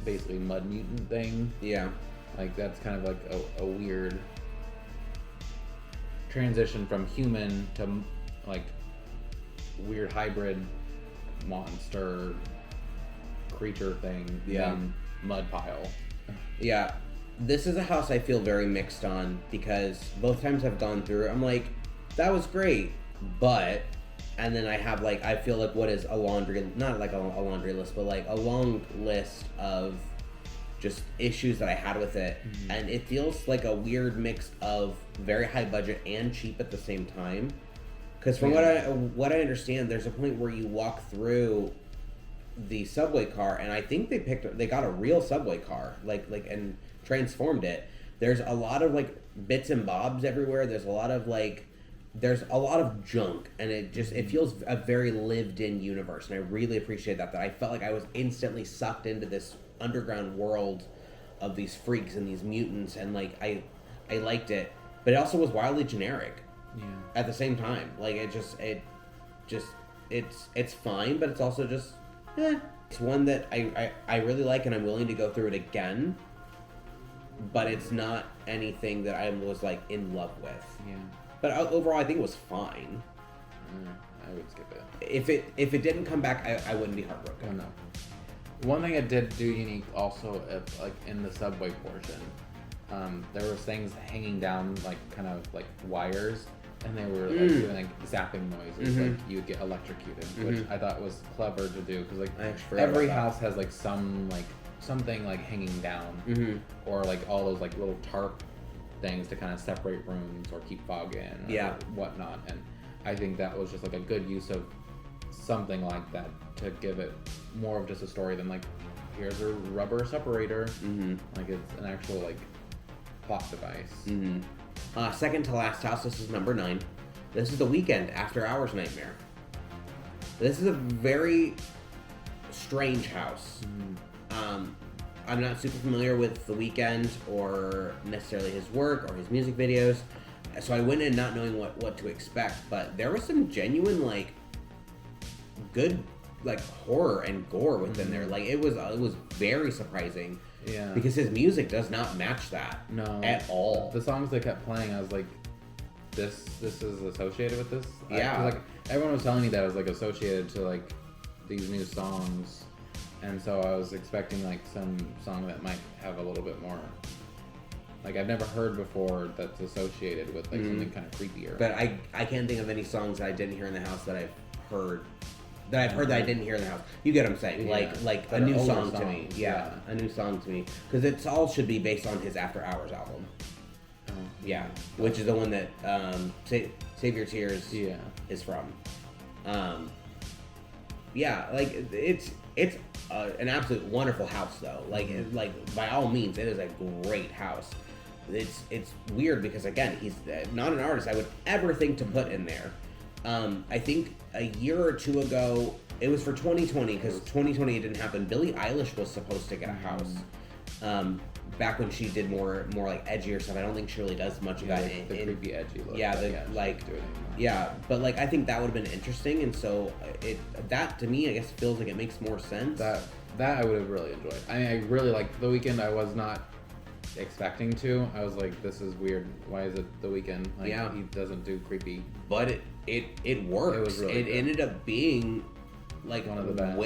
basically mud mutant thing. Yeah. Like, that's kind of like a weird transition from human to, like, weird hybrid monster creature thing. Yeah. Mud pile. Yeah. This is a house I feel very mixed on because both times I've gone through it, I'm like, that was great, but, and then I have like, I feel like what is a laundry, not like a laundry list, but like a long list of just issues that I had with it, and it feels like a weird mix of very high budget and cheap at the same time. Because from what I understand, there's a point where you walk through the subway car, and I think they got a real subway car, like and transformed it. There's a lot of like bits and bobs everywhere. There's a lot of junk, and it feels a very lived-in universe, and I really appreciate that I felt like I was instantly sucked into this underground world of these freaks and these mutants, and like I liked it. but it also was wildly generic. Yeah. At the same time, like it's fine, but it's also just, It's one that I really like, and I'm willing to go through it again. But it's not anything that I was like in love with. Yeah. But overall, I think it was fine. I would skip it. If it didn't come back, I wouldn't be heartbroken. Oh, no. One thing it did do unique also, like in the subway portion, there was things hanging down like kind of like wires, and they were like doing like zapping noises, like you would get electrocuted, which I thought was clever to do because like every house has like something like hanging down, or like all those like little tarp things to kind of separate rooms or keep fog in, or whatnot. And I think that was just like a good use of something like that to give it more of just a story than like, here's a rubber separator. Like it's an actual like plot device. Second to last house. This is number 9. This is The Weeknd After Hours Nightmare. This is a very strange house. I'm not super familiar with The Weeknd or necessarily his work or his music videos, so I went in not knowing what to expect, but there was some genuine like good like horror and gore within there. Like it was very surprising. Yeah. Because his music does not match that. No. At all. The songs they kept playing, I was like, this is associated with this? Yeah. 'Cause, like everyone was telling me that it was like associated to like these new songs. And so I was expecting like some song that might have a little bit more, like I've never heard before that's associated with like something kind of creepier. But I can't think of any songs that I didn't hear in the house that I've heard that I didn't hear in the house. You get what I'm saying? Yeah. Like a That new are older song to me. songs, Yeah, a new song to me. Because it's all should be based on his After Hours album. Oh. Yeah, which is the one that Save Your Tears is from. Yeah, like it's an absolute wonderful house though. Like by all means, it is a great house. It's weird because again, he's not an artist I would ever think to put in there. I think a year or two ago, it was for 2020 because 2020 it didn't happen. Billie Eilish was supposed to get a house. Back when she did more like edgier stuff. I don't think she really does much of that. The creepy edgy look. Yeah, but like I think that would have been interesting, and so that to me I guess feels like it makes more sense. That I would have really enjoyed. I mean, I really like The Weeknd. I was not expecting to. I was like, this is weird. Why is it The Weeknd? Like, he doesn't do creepy. But it works. It was really good. Ended up being like one of the best.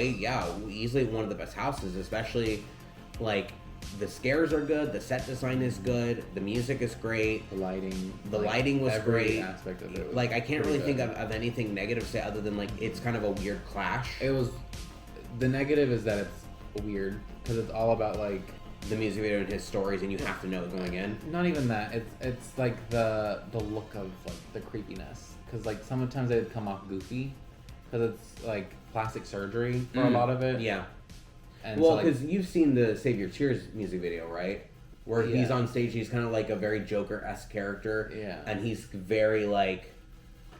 Easily one of the best houses, especially like the scares are good, the set design is good, the music is great, the lighting was every great. Aspect of it was like I can't really good. think of anything negative to say other than like it's kind of a weird clash. It was, the negative is that it's weird because it's all about like the music video and his stories, and you have to know it going in. Not even that. It's like the look of like the creepiness, because like sometimes they come off goofy because it's like plastic surgery for a lot of it. Yeah. And well, so, because you've seen the Save Your Tears music video, right? Where he's on stage, he's kind of like a very Joker-esque character. Yeah. And he's very like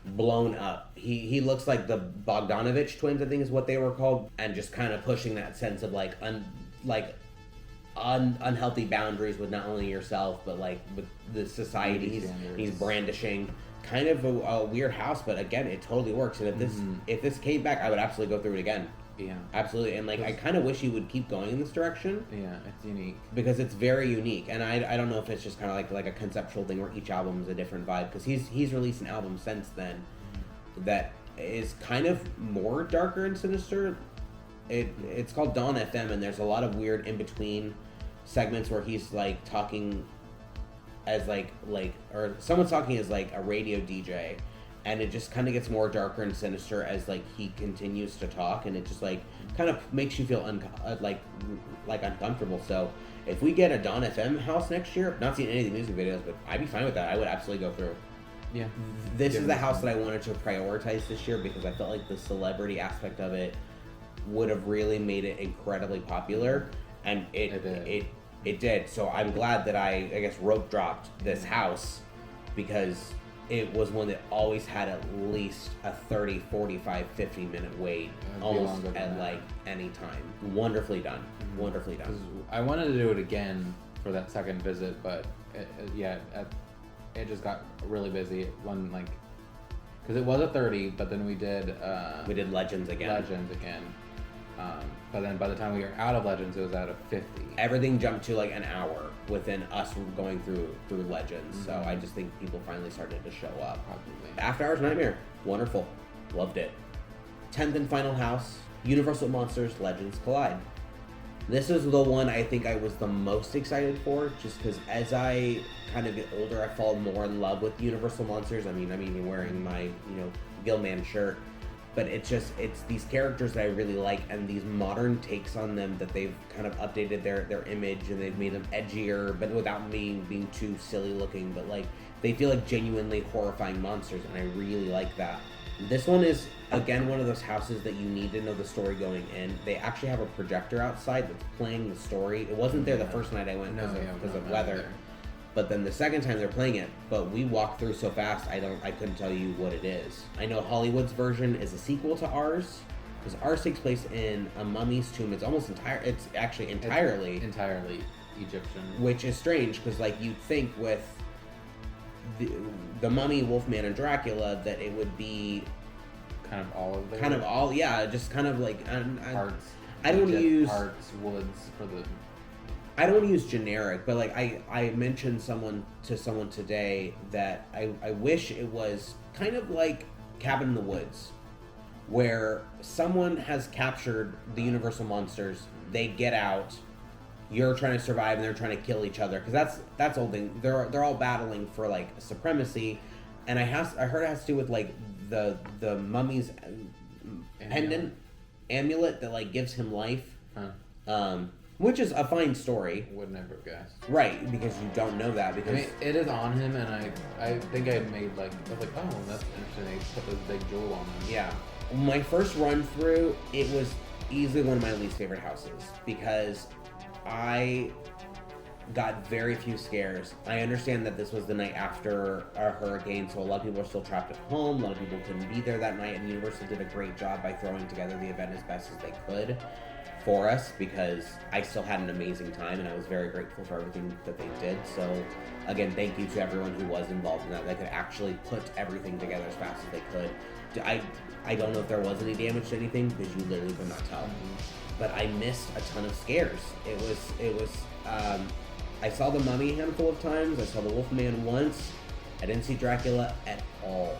blown up. He looks like the Bogdanovich twins, I think is what they were called, and just kind of pushing that sense of like unhealthy boundaries with not only yourself but like with the society. He's brandishing. Kind of a weird house, but again, it totally works. And if this came back, I would absolutely go through it again. Yeah, absolutely. And like I kind of wish he would keep going in this direction. Yeah, it's unique because it's very unique. And I don't know if it's just kind of like a conceptual thing where each album is a different vibe, because he's released an album since then that is kind of more darker and sinister. It's called Dawn FM, and there's a lot of weird in between segments where he's like talking as like or someone's talking as like a radio DJ, and it just kind of gets more darker and sinister as like he continues to talk, and it just like kind of makes you feel uncomfortable. So if we get a Dawn FM house next year, not seen any of the music videos, but I'd be fine with that. I would absolutely go through. Yeah, this is the house that I wanted to prioritize this year because I felt like the celebrity aspect of it would have really made it incredibly popular, and it did. So I'm glad that I guess rope dropped this house, because it was one that always had at least a 30, 45, 50 minute wait almost at like any time. Wonderfully done. Wonderfully done. I wanted to do it again for that second visit, but it just got really busy when like, because it was a 30, but then we did Legends again. But then by the time we were out of Legends, it was out of 50. Everything jumped to like an hour within us going through Legends. So I just think people finally started to show up. Probably. After Hours Nightmare, wonderful, loved it. 10th and final house, Universal Monsters Legends Collide. This is the one I think I was the most excited for, just because as I kind of get older, I fall more in love with Universal Monsters. I mean, I'm even wearing my, Gilman shirt, but it's these characters that I really like, and these modern takes on them that they've kind of updated their image, and they've made them edgier, but without being too silly looking, but like, they feel like genuinely horrifying monsters, and I really like that. This one is, again, one of those houses that you need to know the story going in. They actually have a projector outside that's playing the story. It wasn't there the first night I went because of weather. Either. But then the second time they're playing it, but we walked through so fast, I couldn't tell you what it is. I know Hollywood's version is a sequel to ours, because ours takes place in a mummy's tomb. It's actually entirely Egyptian. Which is strange, because like you'd think with the Mummy, Wolfman, and Dracula that it would be kind of all of them. Just kind of like parts. I don't use parts, woods for the. I don't use generic, but like I mentioned to someone today that I wish it was kind of like Cabin in the Woods, where someone has captured the Universal Monsters, they get out. You're trying to survive, and they're trying to kill each other, because that's old thing. They're all battling for like supremacy, and I heard it has to do with like the mummy's pendant amulet that like gives him life, which is a fine story. Would never have guessed. Right, because you don't know that because it is on him, and I think I made like I was like, oh, that's interesting. They put this big jewel on him. Yeah, my first run through, it was easily one of my least favorite houses because I got very few scares. I understand that this was the night after a hurricane, so a lot of people are still trapped at home. A lot of people couldn't be there that night, and Universal did a great job by throwing together the event as best as they could for us, because I still had an amazing time, and I was very grateful for everything that they did. So again, thank you to everyone who was involved in that. They could actually put everything together as fast as they could. I don't know if there was any damage to anything, because you literally could not tell. But I missed a ton of scares. It was I saw the Mummy a handful of times. I saw the Wolfman once. I didn't see Dracula at all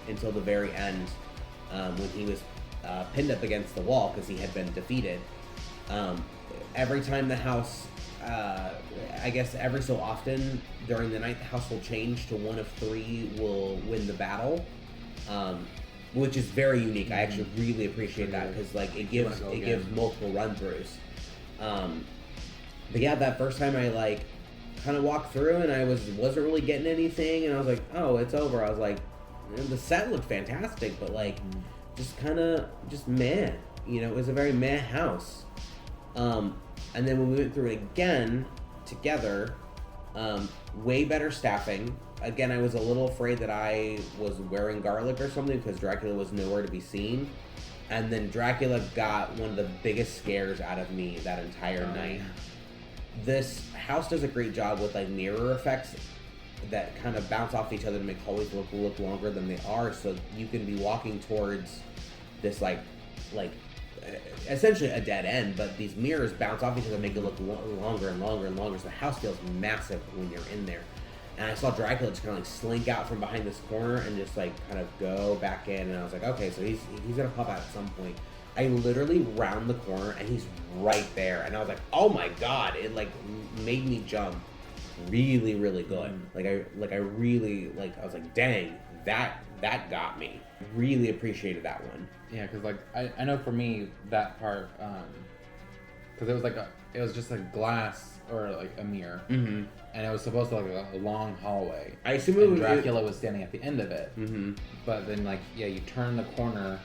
until the very end, when he was pinned up against the wall because he had been defeated. Every time the house, I guess every so often during the night, the house will change to one of three will win the battle. Which is very unique. I actually really appreciate that, because like it gives multiple run throughs. But yeah, that first time I like kind of walked through and I wasn't really getting anything, and I was like, oh, it's over. I was like, the set looked fantastic, but like just meh. It was a very meh house. And then when we went through it again together, way better staffing. Again, I was a little afraid that I was wearing garlic or something because Dracula was nowhere to be seen. And then Dracula got one of the biggest scares out of me that entire night. This house does a great job with like mirror effects that kind of bounce off each other to make hallways look longer than they are. So you can be walking towards this like essentially a dead end, but these mirrors bounce off each other and make it look longer and longer and longer. So the house feels massive when you're in there. And I saw Dracula just kind of like slink out from behind this corner and just like kind of go back in. And I was like, okay, so he's gonna pop out at some point. I literally round the corner and he's right there. And I was like, oh my god! It like made me jump really, really good. I was like, dang, that got me. Really appreciated that one. Yeah, because like I know for me that part, because it was just a glass or like a mirror, and it was supposed to like a long hallway. I assume Dracula was standing at the end of it, but then like you turn the corner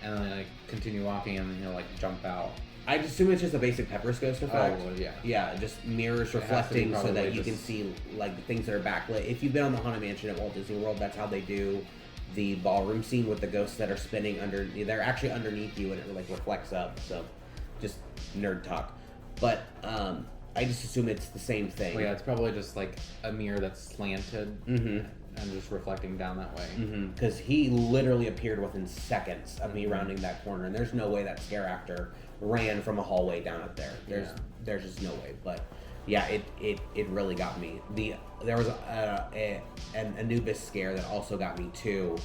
and then like continue walking and then he'll like jump out. I assume it's just a basic Pepper's Ghost effect. Oh, well, yeah. Yeah, just mirrors reflecting so that you can see like the things that are backlit. If you've been on the Haunted Mansion at Walt Disney World, that's how they do the ballroom scene with the ghosts that are spinning under. They're actually underneath you and it like reflects up. So, just nerd talk. But I just assume it's the same thing. Well, yeah, it's probably just like a mirror that's slanted and just reflecting down that way. Because he literally appeared within seconds of me rounding that corner, and there's no way that scare actor ran from a hallway down up there. There's just no way. But yeah, it really got me. There was an Anubis scare that also got me too.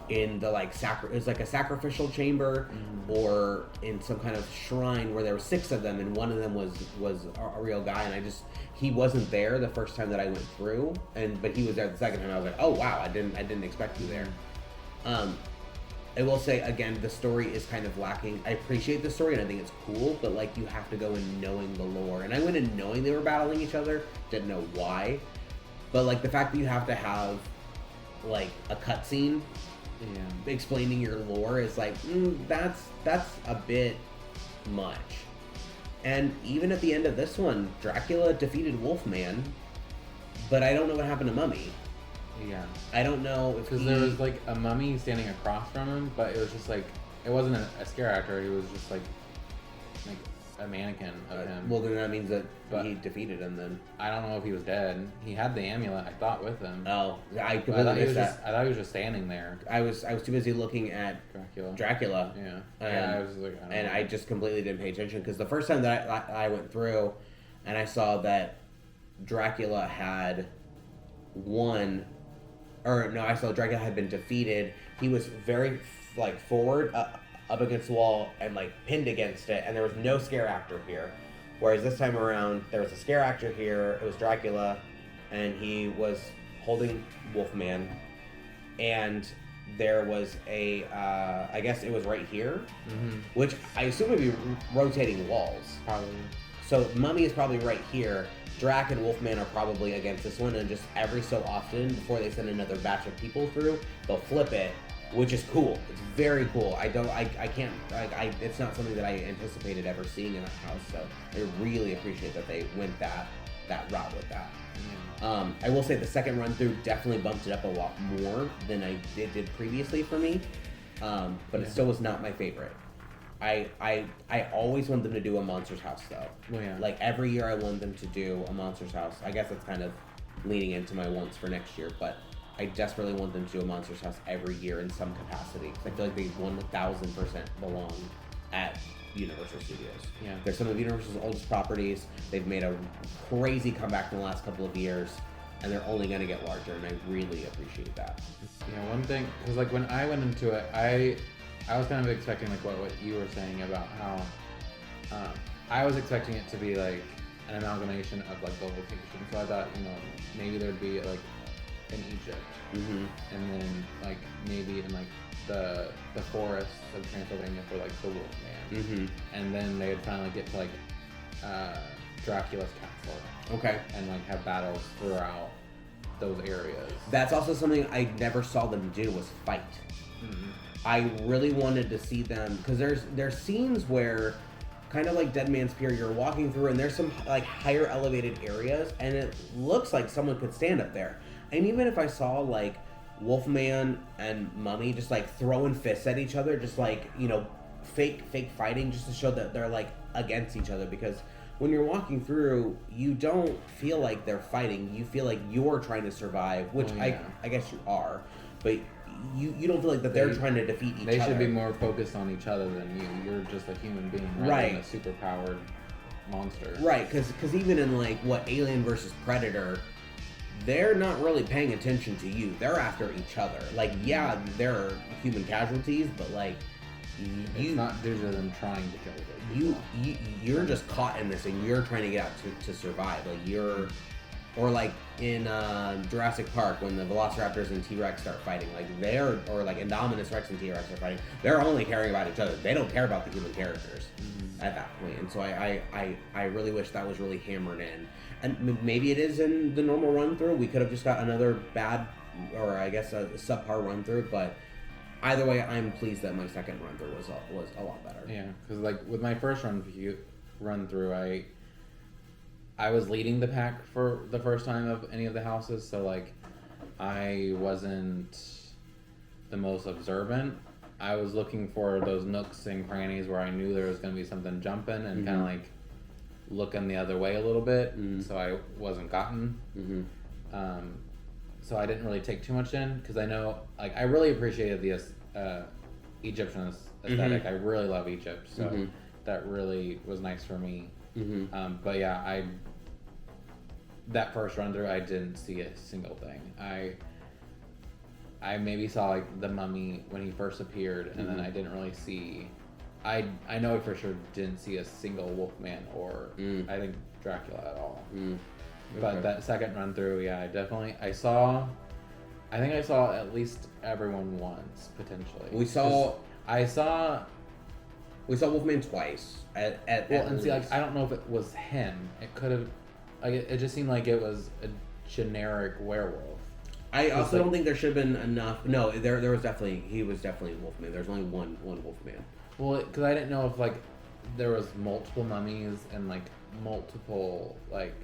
In the like it was like a sacrificial chamber, or in some kind of shrine where there were 6 of them, and one of them was a real guy, and he wasn't there the first time that I went through, but he was there the second time. I was like, oh wow, I didn't expect you there. I will say again, the story is kind of lacking. I appreciate the story and I think it's cool, but like you have to go in knowing the lore, and I went in knowing they were battling each other, didn't know why, but like the fact that you have to have like a cutscene explaining your lore is like that's a bit much. And even at the end of this one, Dracula defeated Wolfman, but I don't know what happened to Mummy. Yeah, I don't know if because there was like a mummy standing across from him, but it was just like it wasn't a scare actor. It was just like a mannequin of him. Well, then that means that he defeated him. Then I don't know if he was dead. He had the amulet, I thought, with him. Oh, I thought he was just standing there. I was too busy looking at Dracula. Yeah, I was like, I just completely didn't pay attention because the first time that I went through, and I saw that Dracula had won. Or no, I saw Dracula had been defeated. He was very like forward up against the wall and like pinned against it, and there was no scare actor here. Whereas this time around, there was a scare actor here. It was Dracula, and he was holding Wolfman, and there was a I guess it was right here, which I assume would be rotating walls. Probably. So Mummy is probably right here. Drac and Wolfman are probably against this one, and just every so often, before they send another batch of people through, they'll flip it, which is cool. It's very cool. It's not something that I anticipated ever seeing in that house, so I really appreciate that they went that route with that. I will say the second run through definitely bumped it up a lot more than it did previously for me, but it still was not my favorite. I always want them to do a Monsters House though. Well, yeah. Like every year I want them to do a Monsters House. I guess that's kind of leaning into my wants for next year, but I desperately want them to do a Monsters House every year in some capacity. I feel like they 1000% belong at Universal Studios. Yeah. They're some of Universal's oldest properties. They've made a crazy comeback in the last couple of years, and they're only going to get larger, and I really appreciate that. Yeah, one thing, because like when I went into it, I was kind of expecting like what you were saying about how I was expecting it to be like an amalgamation of like the location. So I thought, maybe there'd be like in Egypt, and then like maybe in like the forests of Transylvania for like the Wolfman, and then they'd finally get to like Dracula's castle. Okay. And like have battles throughout those areas. That's also something I never saw them do was fight. I really wanted to see them, because there's scenes where, kind of like Dead Man's Pier, you're walking through and there's some like higher elevated areas, and it looks like someone could stand up there. And even if I saw like Wolfman and Mummy just like throwing fists at each other, just like fake fighting, just to show that they're like against each other, because when you're walking through, you don't feel like they're fighting. You feel like you're trying to survive, which I guess you are, but you don't feel like that they're trying to defeat each other. They should be more focused on each other than you. You're just a human being, rather than a super-powered monster. Right, because even in like Alien versus Predator, they're not really paying attention to you. They're after each other. Like, yeah, there are human casualties, but like it's not due to them trying to kill you. You're just caught in this, and you're trying to get out to survive. Like or like in Jurassic Park when the Velociraptors and T-Rex start fighting, like or like Indominus Rex and T-Rex are fighting, they're only caring about each other. They don't care about the human characters at that point. And so I really wish that was really hammered in. And maybe it is in the normal run through. We could have just got another bad, or I guess a subpar run through, but either way, I'm pleased that my second run through was a lot better. Yeah, because like with my first run through, I was leading the pack for the first time of any of the houses, so like I wasn't the most observant. I was looking for those nooks and crannies where I knew there was going to be something jumping, and kind of like looking the other way a little bit, so I wasn't gotten. So I didn't really take too much in because I know, like, I really appreciated the Egyptian aesthetic. I really love Egypt, so that really was nice for me. But yeah, that first run through, I didn't see a single thing. I maybe saw like the mummy when he first appeared, and then I didn't really see. I know I for sure didn't see a single Wolfman or I think Dracula at all. But that second run through, yeah, I think I saw at least everyone once potentially. We saw Wolfman twice at and see, like, I don't know if it was him. It could have, like, it just seemed like it was a generic werewolf. I also don't think there should have been enough. No, he was definitely Wolfman. There's only one Wolfman. Well, because I didn't know if like there was multiple mummies and like multiple like.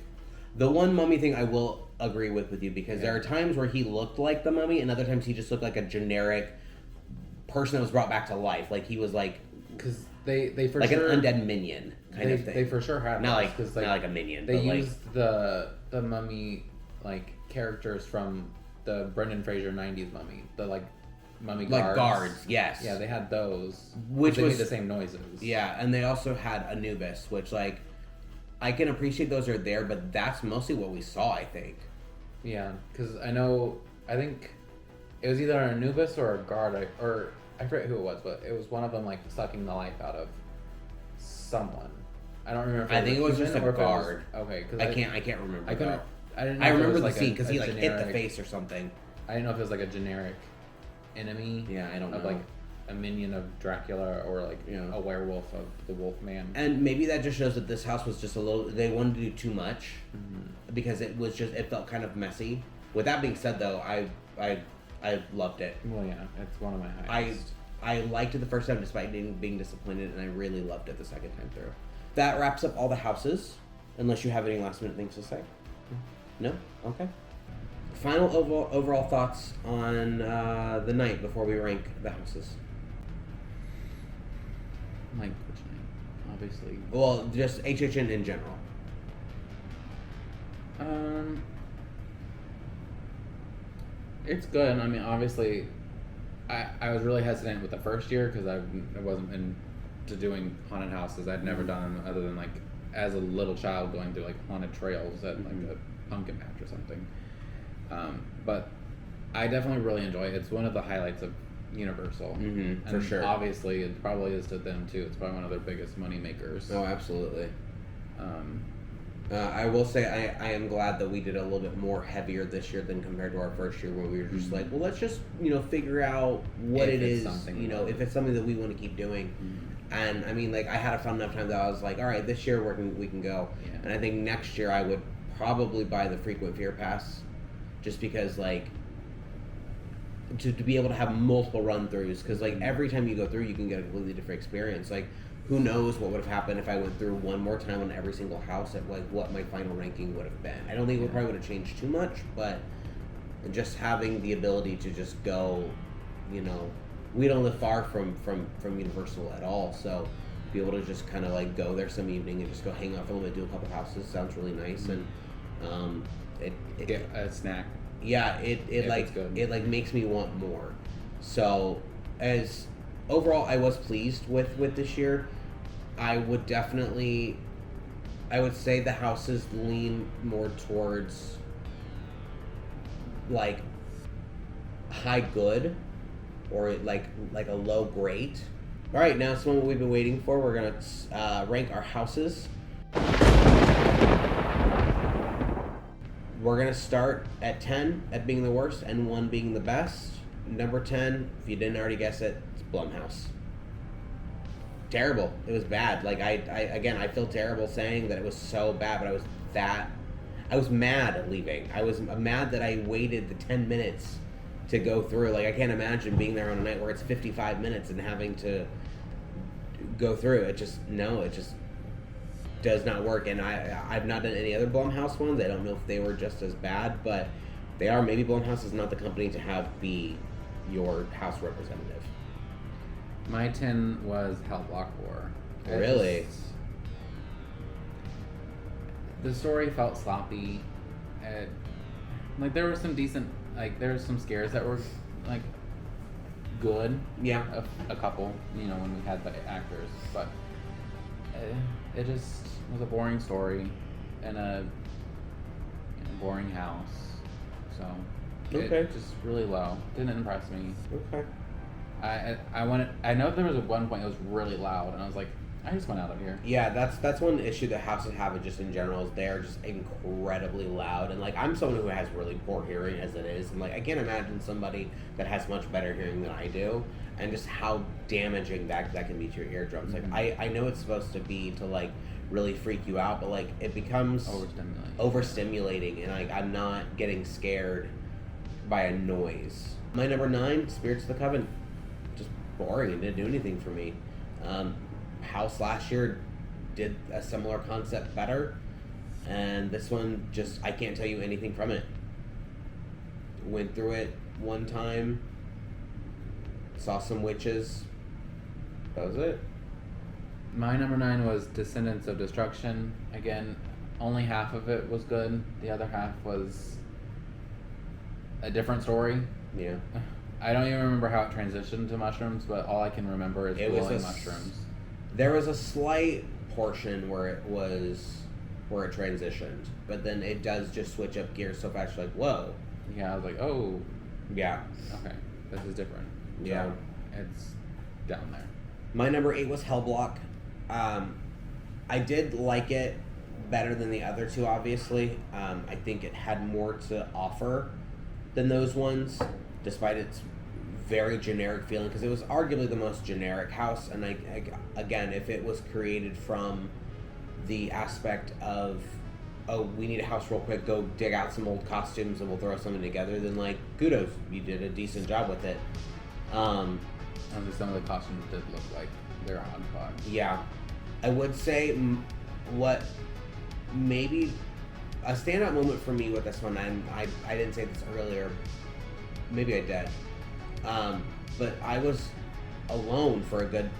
The one mummy thing I will agree with you because there are times where he looked like the mummy and other times he just looked like a generic person that was brought back to life. Like he was like, because they for like sure, an undead minion kind of thing. They for sure had not like a minion. They but used the mummy like characters from the Brendan Fraser '90s mummy, the like mummy guards. Like guards, yes. Yeah, they had those. Which they was made the same noises. Yeah, and they also had Anubis, which like I can appreciate those are there, but that's mostly what we saw, I think. Yeah, because I think it was either an Anubis or a guard, or I forget who it was, but it was one of them like sucking the life out of someone. I don't remember. I think it was just a guard. Okay, because I can't remember. I didn't know I if it remember was the like scene because he like generic, hit the face or something. I didn't know if it was like a generic enemy. Yeah, I don't know. Like a minion of Dracula or like a werewolf of the Wolfman. And maybe that just shows that this house was just a little. They wanted to do too much because it felt kind of messy. With that being said, though, I loved it. Well, yeah, it's one of my highest. I liked it the first time despite being disappointed, and I really loved it the second time through. That wraps up all the houses, unless you have any last minute things to say. No? Okay. Final overall thoughts on the night before we rank the houses. Like which night? Obviously. Well, just HHN in general. It's good. I mean, obviously, I was really hesitant with the first year because I wasn't into doing haunted houses. I'd never done them other than like as a little child going through like haunted trails at like a pumpkin patch or something. But I definitely really enjoy it. It's one of the highlights of Universal. For sure. Obviously, it probably is to them too. It's probably one of their biggest money makers. Oh, absolutely. I will say I am glad that we did a little bit more heavier this year than compared to our first year where we were just like, well, let's just, figure out what it is, if it's something that we want to keep doing. And I mean, like, I had a fun enough time that I was like, all right, this year we can go. Yeah. And I think next year I would probably buy the frequent fear pass just because, like, to be able to have multiple run-throughs because, like, every time you go through, you can get a completely different experience. Like, who knows what would have happened if I went through one more time on every single house at, like, what my final ranking would have been. I don't think it probably would have changed too much, but just having the ability to just go, we don't live far from Universal at all, so be able to just kind of, like, go there some evening and just go hang out for a little bit, do a couple houses sounds really nice. And it get a snack. Yeah, it makes me want more. So, as overall, I was pleased with this year. I would say the houses lean more towards like high good or like a low great. All right, now it's the one we've been waiting for. We're gonna rank our houses. We're going to start at 10 at being the worst and 1 being the best. Number 10, if you didn't already guess it, it's Blumhouse. Terrible. It was bad. Like, I feel terrible saying that it was so bad, but I was mad at leaving. I was mad that I waited the 10 minutes to go through. Like, I can't imagine being there on a night where it's 55 minutes and having to go through. It just does not work, and I've not done any other Blumhouse ones. I don't know if they were just as bad, but they are. Maybe Blumhouse is not the company to have be your house representative. My 10 was Hell Block Horror. Really? the story felt sloppy. It, like there were some decent, like there were some scares that were like good. Yeah. A couple, when we had the actors, but it just was a boring story and a boring house. So Okay. it just really low. Didn't impress me. Okay. I know there was at one point it was really loud, and I was like, I just went out of here. Yeah, that's one issue that houses have just in general is they're just incredibly loud, and like I'm someone who has really poor hearing as it is, and like I can't imagine somebody that has much better hearing than I do, and just how damaging that can be to your eardrums. Mm-hmm. Like I know it's supposed to be to like really freak you out, but like it becomes overstimulating, and like I'm not getting scared by a noise. My number 9, Spirits of the Coven, just boring and didn't do anything for me. House last year did a similar concept better, and this one just I can't tell you anything from it. Went through it one time, saw some witches, that was it. My number 9 was Descendants of Destruction. Again, only half of it was good. The other half was a different story. Yeah. I don't even remember how it transitioned to mushrooms, but all I can remember is glowing mushrooms. There was a slight portion where it transitioned, but then it does just switch up gears so fast. You're like, whoa. Yeah, I was like, oh. Yeah. Okay, this is different. Yeah. So it's down there. My number 8 was Hellblock. I did like it better than the other two, obviously. I think it had more to offer than those ones, despite its very generic feeling, because it was arguably the most generic house. And again, if it was created from the aspect of, oh, we need a house real quick, go dig out some old costumes and we'll throw something together, then like kudos, you did a decent job with it. Honestly, some of the costumes did look like they're hodgepodge. Yeah, I would say what maybe a standout moment for me with this one, I didn't say this earlier, maybe I did, but I was alone for a good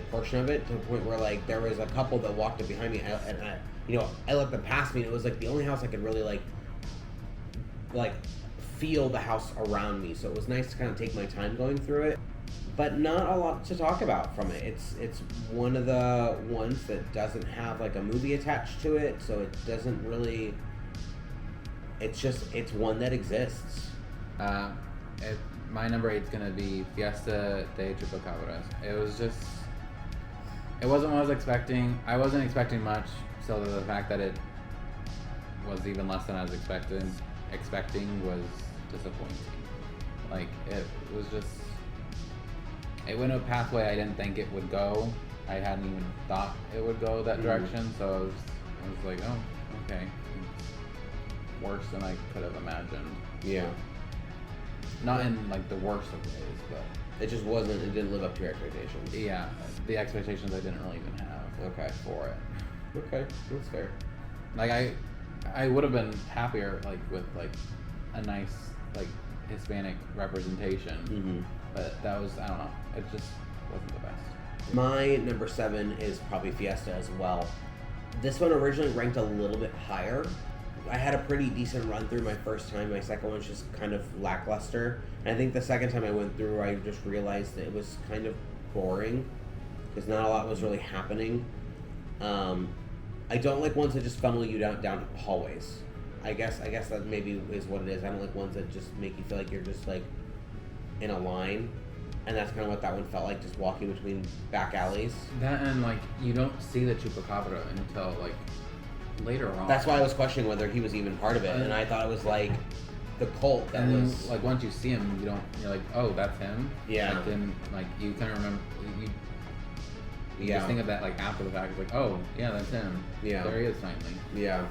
portion of it, to the point where like there was a couple that walked up behind me, and I let them pass me, and it was like the only house I could really like feel the house around me. So it was nice to kind of take my time going through it, but not a lot to talk about from it. It's one of the ones that doesn't have like a movie attached to it, so it doesn't really. It's one that exists. My number 8 is gonna be Fiesta de Chupacabras. It wasn't what I was expecting. I wasn't expecting much, so the fact that it was even less than I was expecting was disappointing. Like, it was just, it went a pathway I didn't think it would go. I hadn't even thought it would go that direction, so I was like, oh, okay. It's worse than I could have imagined. Yeah. Not in like the worst of ways, but it just wasn't. It didn't live up to your expectations. Yeah, the expectations I didn't really even have. Okay. For it. Okay, that's fair. Like I would have been happier like with like a nice like Hispanic representation, but that was, I don't know. It just wasn't the best. My number 7 is probably Fiesta as well. This one originally ranked a little bit higher. I had a pretty decent run through my first time. My second one was just kind of lackluster. And I think the second time I went through, I just realized that it was kind of boring because not a lot was really happening. I don't like ones that just funnel you down hallways. I guess that maybe is what it is. I don't like ones that just make you feel like you're just like in a line. And that's kind of what that one felt like, just walking between back alleys. That and like you don't see the Chupacabra until like later on. That's why I was questioning whether he was even part of it, and I thought it was like the cult that and was like once you see him, you're like, oh, that's him. Yeah. Like, then like you kind of remember you just think of that like after the fact. It's like, oh yeah, that's him. Yeah. There he is finally. Yeah.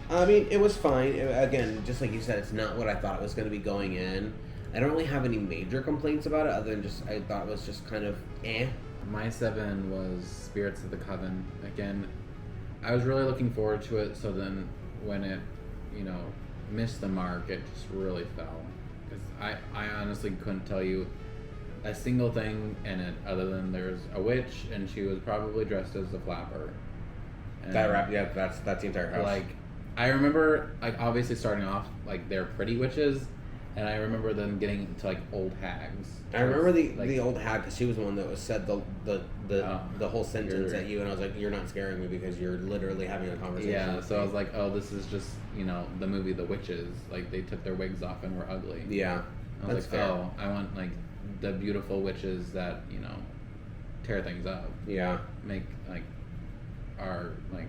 I mean, it was fine. Again, just like you said, it's not what I thought it was going to be going in. I don't really have any major complaints about it, other than just I thought it was just kind of eh. My 7 was Spirits of the Coven. Again, I was really looking forward to it, so then when it, missed the mark, it just really fell. Because I honestly couldn't tell you a single thing in it other than there's a witch and she was probably dressed as the flapper. And That's the entire house. Like, I remember, like, obviously starting off, like, they're pretty witches, and I remember them getting to, like, old hags. I remember the old hag, because she was the one that was said the whole sentence you're- at you, and I was like, you're not scaring me because you're literally having a conversation. Yeah, with so me. I was like, oh, this is just, you know, the movie The Witches. Like, they took their wigs off and were ugly. Yeah, I was that's like, fair. oh, I want, like, the beautiful witches that, you know, tear things up. Yeah, Make, like, are, like,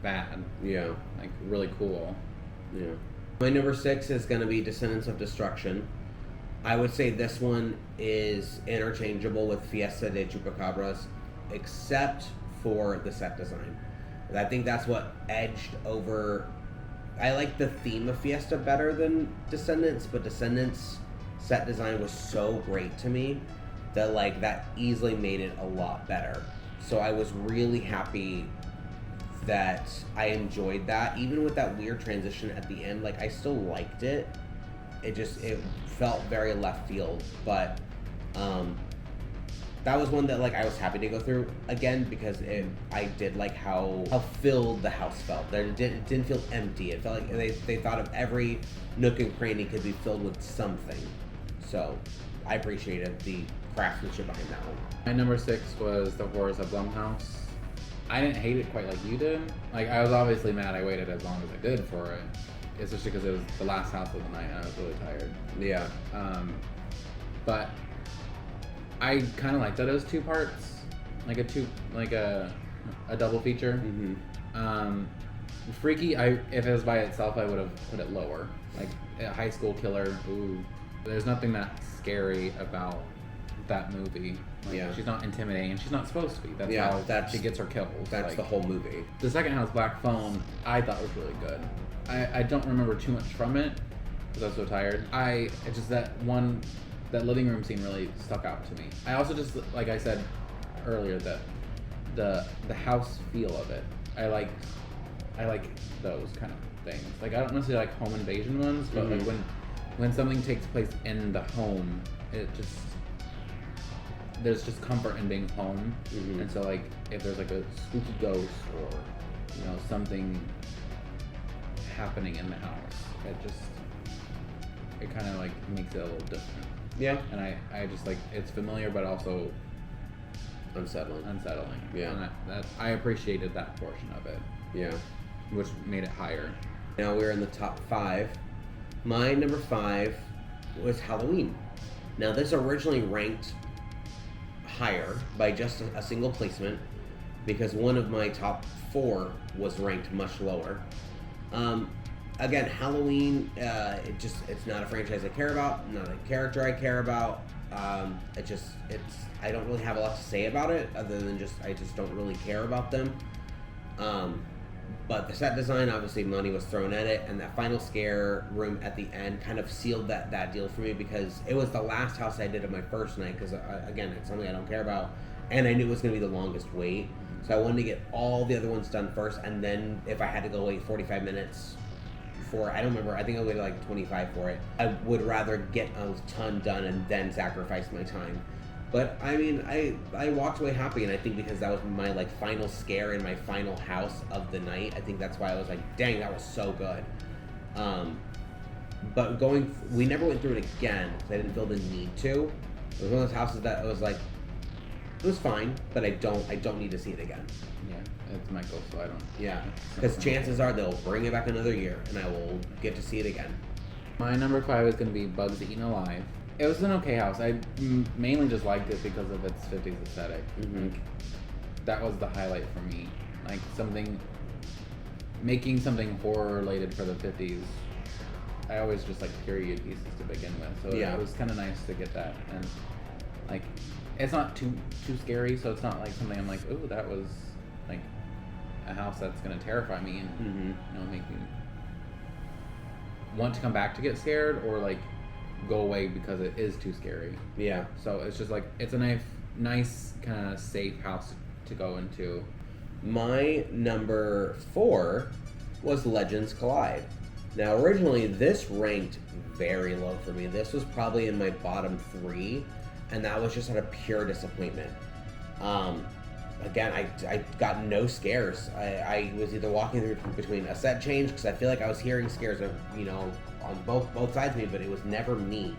bad. yeah, Like, really cool. yeah. My number 6 is going to be Descendants of Destruction. I would say this one is interchangeable with Fiesta de Chupacabras, except for the set design. I think that's what edged over. I like the theme of Fiesta better than Descendants, but Descendants set design was so great to me that like that easily made it a lot better. So I was really happy that I enjoyed that, even with that weird transition at the end. Like I still liked it. It felt very left field, but that was one that like I was happy to go through again because I did like how filled the house felt. It didn't feel empty. It felt like they thought of every nook and cranny could be filled with something. So I appreciated the craftsmanship behind that one. My number 6 was The Horrors of Blumhouse. I didn't hate it quite like you did. Like, I was obviously mad I waited as long as I did for it. Especially because it was the last house of the night and I was really tired. Yeah. But I kind of liked that it was 2 parts. Like a double feature. Mm-hmm. Freaky, if it was by itself, I would have put it lower. Like, a high school killer, ooh. There's nothing that scary about that movie. Like, Yeah. She's not intimidating, and she's not supposed to be. That's Yeah, how she gets her kills. That's like, the whole movie. The second house, Black Phone, I thought was really good. I don't remember too much from it because I was so tired. It's just that living room scene really stuck out to me. I also just, like I said earlier, that the house feel of it. I like those kind of things. Like, I don't necessarily like home invasion ones, but Mhm. like when something takes place in the home, there's just comfort in being home. Mhm. And so, like, if there's like a spooky ghost or, you know, something happening in the house, it kind of like makes it a little different. Yeah. And I just like, it's familiar but also Unsettling. Yeah. And I appreciated that portion of it, Yeah. which made it higher. Now we're in the top 5. My number 5 was Halloween. Now this originally ranked higher by just a single placement because one of my top 4 was ranked much lower. Again, Halloween, it's not a franchise I care about, not a character I care about. I don't really have a lot to say about it other than I just don't really care about them. But the set design, obviously money was thrown at it, and that final scare room at the end kind of sealed that deal for me because it was the last house I did of my first night because, again, it's something I don't care about, and I knew it was going to be the longest wait. So I wanted to get all the other ones done first, and then if I had to go wait 45 minutes for, I don't remember, I think I waited like 25 for it. I would rather get a ton done and then sacrifice my time. But I mean, I walked away happy, and I think because that was my like final scare in my final house of the night, I think that's why I was like, dang, that was so good. But we never went through it again because I didn't feel the need to. It was one of those houses that I was like, it was fine, but I don't need to see it again. Yeah, it's Michael, so I don't. Yeah, because chances are they'll bring it back another year, and I will get to see it again. My number 5 is going to be Bugs Eaten Alive. It was an okay house. I mainly just liked it because of its 50s aesthetic. Mm-hmm. Like, that was the highlight for me. Like, making something horror related for the 50s. I always just like period pieces to begin with, so Yeah. it was kind of nice to get that. And like, it's not too scary, so it's not like something I'm like, ooh, that was like a house that's gonna terrify me and Mm-hmm. you know, make me want to come back to get scared or like go away because it is too scary. Yeah. So it's just like, it's a nice kind of safe house to go into. My number 4 was Legends Collide. Now, originally, this ranked very low for me. This was probably in my bottom 3, and that was just out of pure disappointment. again, I got no scares. I was either walking through between a set change, because I feel like I was hearing scares of, on both sides of me, but it was never me.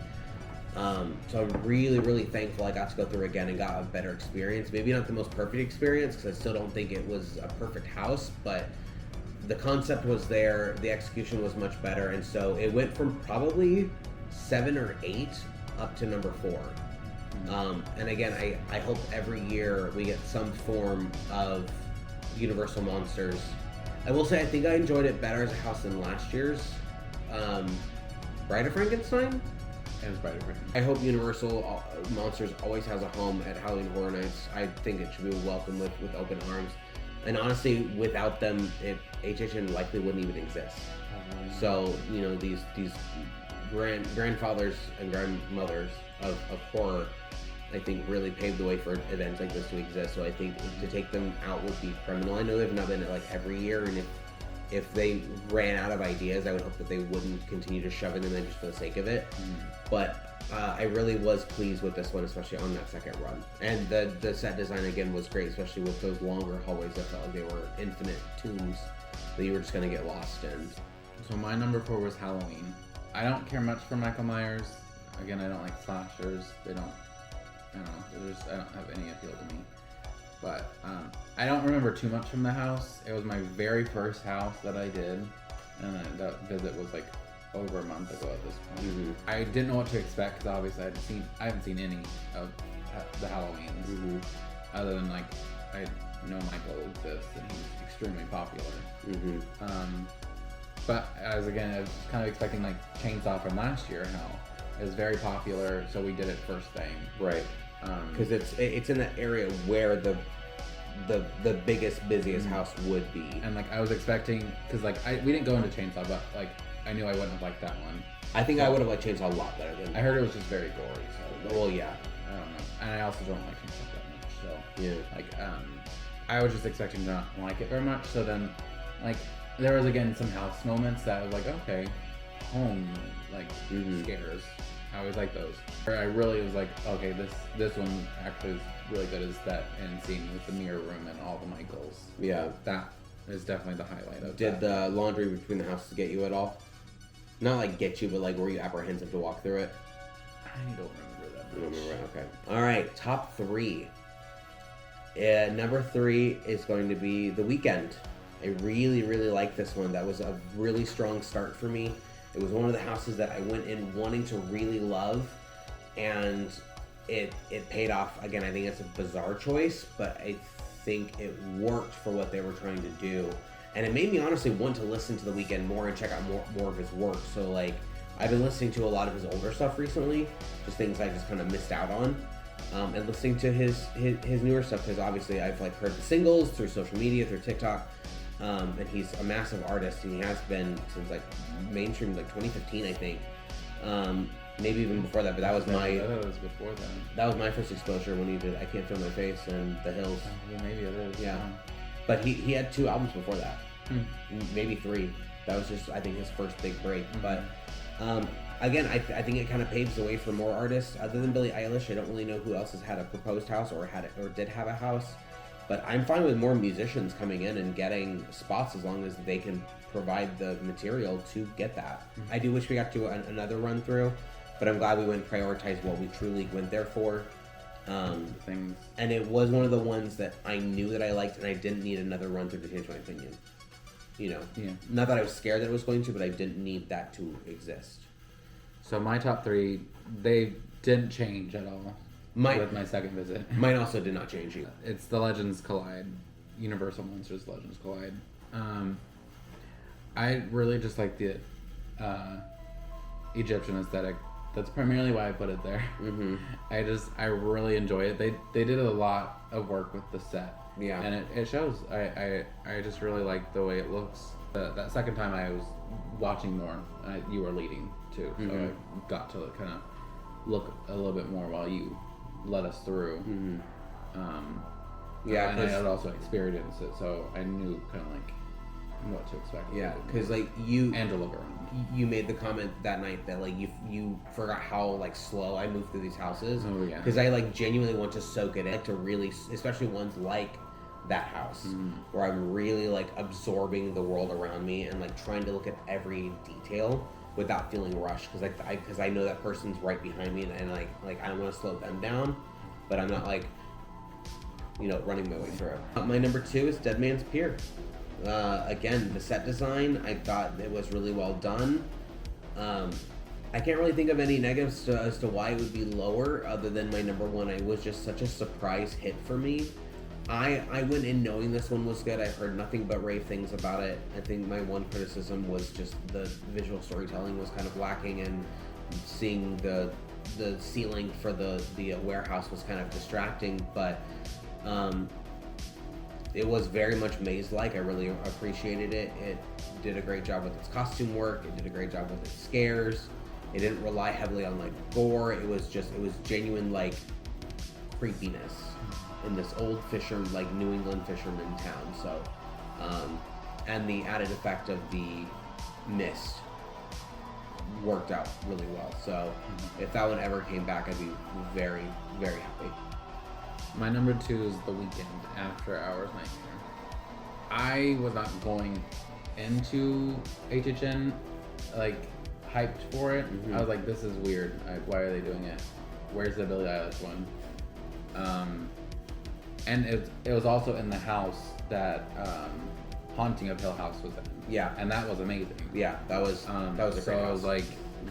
So I'm really, really thankful I got to go through again and got a better experience. Maybe not the most perfect experience, because I still don't think it was a perfect house, but the concept was there, the execution was much better, and so it went from probably 7 or 8 up to number 4. And again, I hope every year we get some form of Universal Monsters. I will say I think I enjoyed it better as a house than last year's Bride of Frankenstein. It was Bride of Frankenstein. I hope Universal Monsters always has a home at Halloween Horror Nights. I think it should be welcomed with open arms. And honestly, without them, HHN likely wouldn't even exist. So, these grandfathers and grandmothers of horror, I think, really paved the way for events like this to exist. So I think to take them out would be criminal. I know they've not been like every year, and if they ran out of ideas, I would hope that they wouldn't continue to shove them in just for the sake of it. But I really was pleased with this one, especially on that second run. And the set design again was great, especially with those longer hallways that felt like they were infinite tombs that you were just gonna get lost in. So my number 4 was Halloween. I don't care much for Michael Myers. Again, I don't like slashers. I don't have any appeal to me. But I don't remember too much from the house. It was my very first house that I did, and that visit was like over a month ago at this point. I didn't know what to expect, because obviously I haven't seen any of the Halloweens, other than like I know Michael exists and he's extremely popular. But I was kind of expecting like Chainsaw from last year, how it was very popular, so we did it first thing. Right. Because it's in that area where the biggest, busiest house would be. And like I was expecting, because like we didn't go into Chainsaw, but like I knew I wouldn't have liked that one. I think I would have liked Chainsaw a lot better than. I heard it was just very gory. So well, yeah. I don't know, and I also don't like Chainsaw that much. So yeah, like I was just expecting to not like it very much. So then, like there was again some house moments that I was like, okay, home like scares. I always like those. I really was like, okay, this one actually is really good, is that end scene with the mirror room and all the Michaels. Yeah. That is definitely the highlight of Did the laundry between the houses get you at all? Not like get you, but like were you apprehensive to walk through it? I don't remember that much. You don't remember, okay. Alright, top 3. Number 3 is going to be The Weeknd. I really, really like this one. That was a really strong start for me. It was one of the houses that I went in wanting to really love, and it paid off. Again, I think it's a bizarre choice, but I think it worked for what they were trying to do. And it made me honestly want to listen to The Weeknd more and check out more of his work. So like, I've been listening to a lot of his older stuff recently, just things I just kind of missed out on. And listening to his newer stuff, because obviously I've like heard the singles through social media, through TikTok. And he's a massive artist, and he has been since like mainstream, like 2015, I think. Maybe even before that, but that was before then. That was my first exposure when he did "I Can't Feel My Face" and "The Hills." Well, maybe it is. Yeah, but he had 2 albums before that, maybe 3. That was just, I think, his first big break. But again, I think it kind of paves the way for more artists other than Billie Eilish. I don't really know who else has had a proposed house or did have a house. But I'm fine with more musicians coming in and getting spots as long as they can provide the material to get that. I do wish we got to another run through, but I'm glad we went and prioritized what we truly went there for. Things. And it was one of the ones that I knew that I liked, and I didn't need another run through to change my opinion. Yeah. Not that I was scared that it was going to, but I didn't need that to exist. So my top 3, they didn't change at all. With my second visit. Mine also did not change either. It's the Legends Collide. Universal Monsters Legends Collide. I really just like the Egyptian aesthetic. That's primarily why I put it there. I really enjoy it. They did a lot of work with the set. Yeah. And it shows. I just really like the way it looks. That second time I was watching more, you were leading too. So I got to kind of look a little bit more while you led us through. Yeah, and I had also experienced it, so I knew kind of like what to expect. Yeah, because like you and to look around. You made the comment that night that like you forgot how like slow I moved through these houses. Oh yeah. Because I like genuinely want to soak it in, like to really, especially ones like that house, where I'm really like absorbing the world around me and like trying to look at every detail without feeling rushed, because I know that person's right behind me, and like I want to slow them down, but I'm not like, you know, running my way through. My number 2 is Dead Man's Pier. Again, the set design, I thought it was really well done. I can't really think of any negatives as to why it would be lower, other than my number 1. It was just such a surprise hit for me. I went in knowing this one was good. I heard nothing but rave things about it. I think my one criticism was just the visual storytelling was kind of lacking, and seeing the ceiling for the warehouse was kind of distracting, but it was very much maze-like. I really appreciated it. It did a great job with its costume work. It did a great job with its scares. It didn't rely heavily on like gore. It was genuine like creepiness in this old like New England fisherman town. So, and the added effect of the mist worked out really well. So, if that one ever came back, I'd be very, very happy. My number 2 is The Weekend After Hours Nightmare. I was not going into HHN like hyped for it. I was like, this is weird. Why are they doing it? Where's the Billie Eilish one? And it was also in the house that Haunting of Hill House was in. Yeah, and that was amazing. Yeah, that was a great house. So I was like,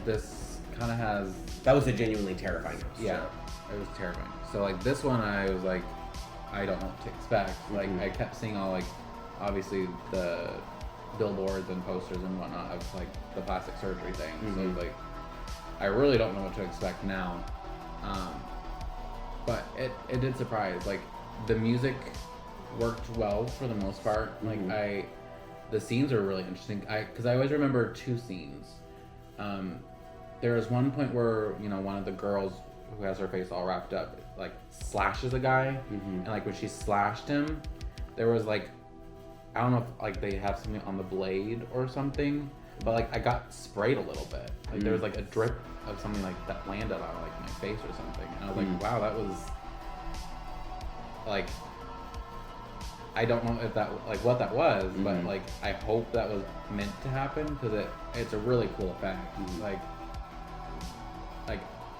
this kind of has. That was a genuinely terrifying house. Yeah, it was terrifying. So like this one, I was like, I don't know what to expect. Like I kept seeing all like, obviously the billboards and posters and whatnot of like the plastic surgery thing. So like, I really don't know what to expect now. But it did surprise. Like the music worked well for the most part. Like the scenes are really interesting. Because I always remember 2 scenes. There was one point where, you know, one of the girls who has her face all wrapped up like slashes a guy, and like when she slashed him, there was like, I don't know if like they have something on the blade or something, but like I got sprayed a little bit. Like there was like a drip of something like that landed on like my face or something, and I was like, wow, that was like, I don't know if that like what that was, but like I hope that was meant to happen, because it's a really cool effect. Like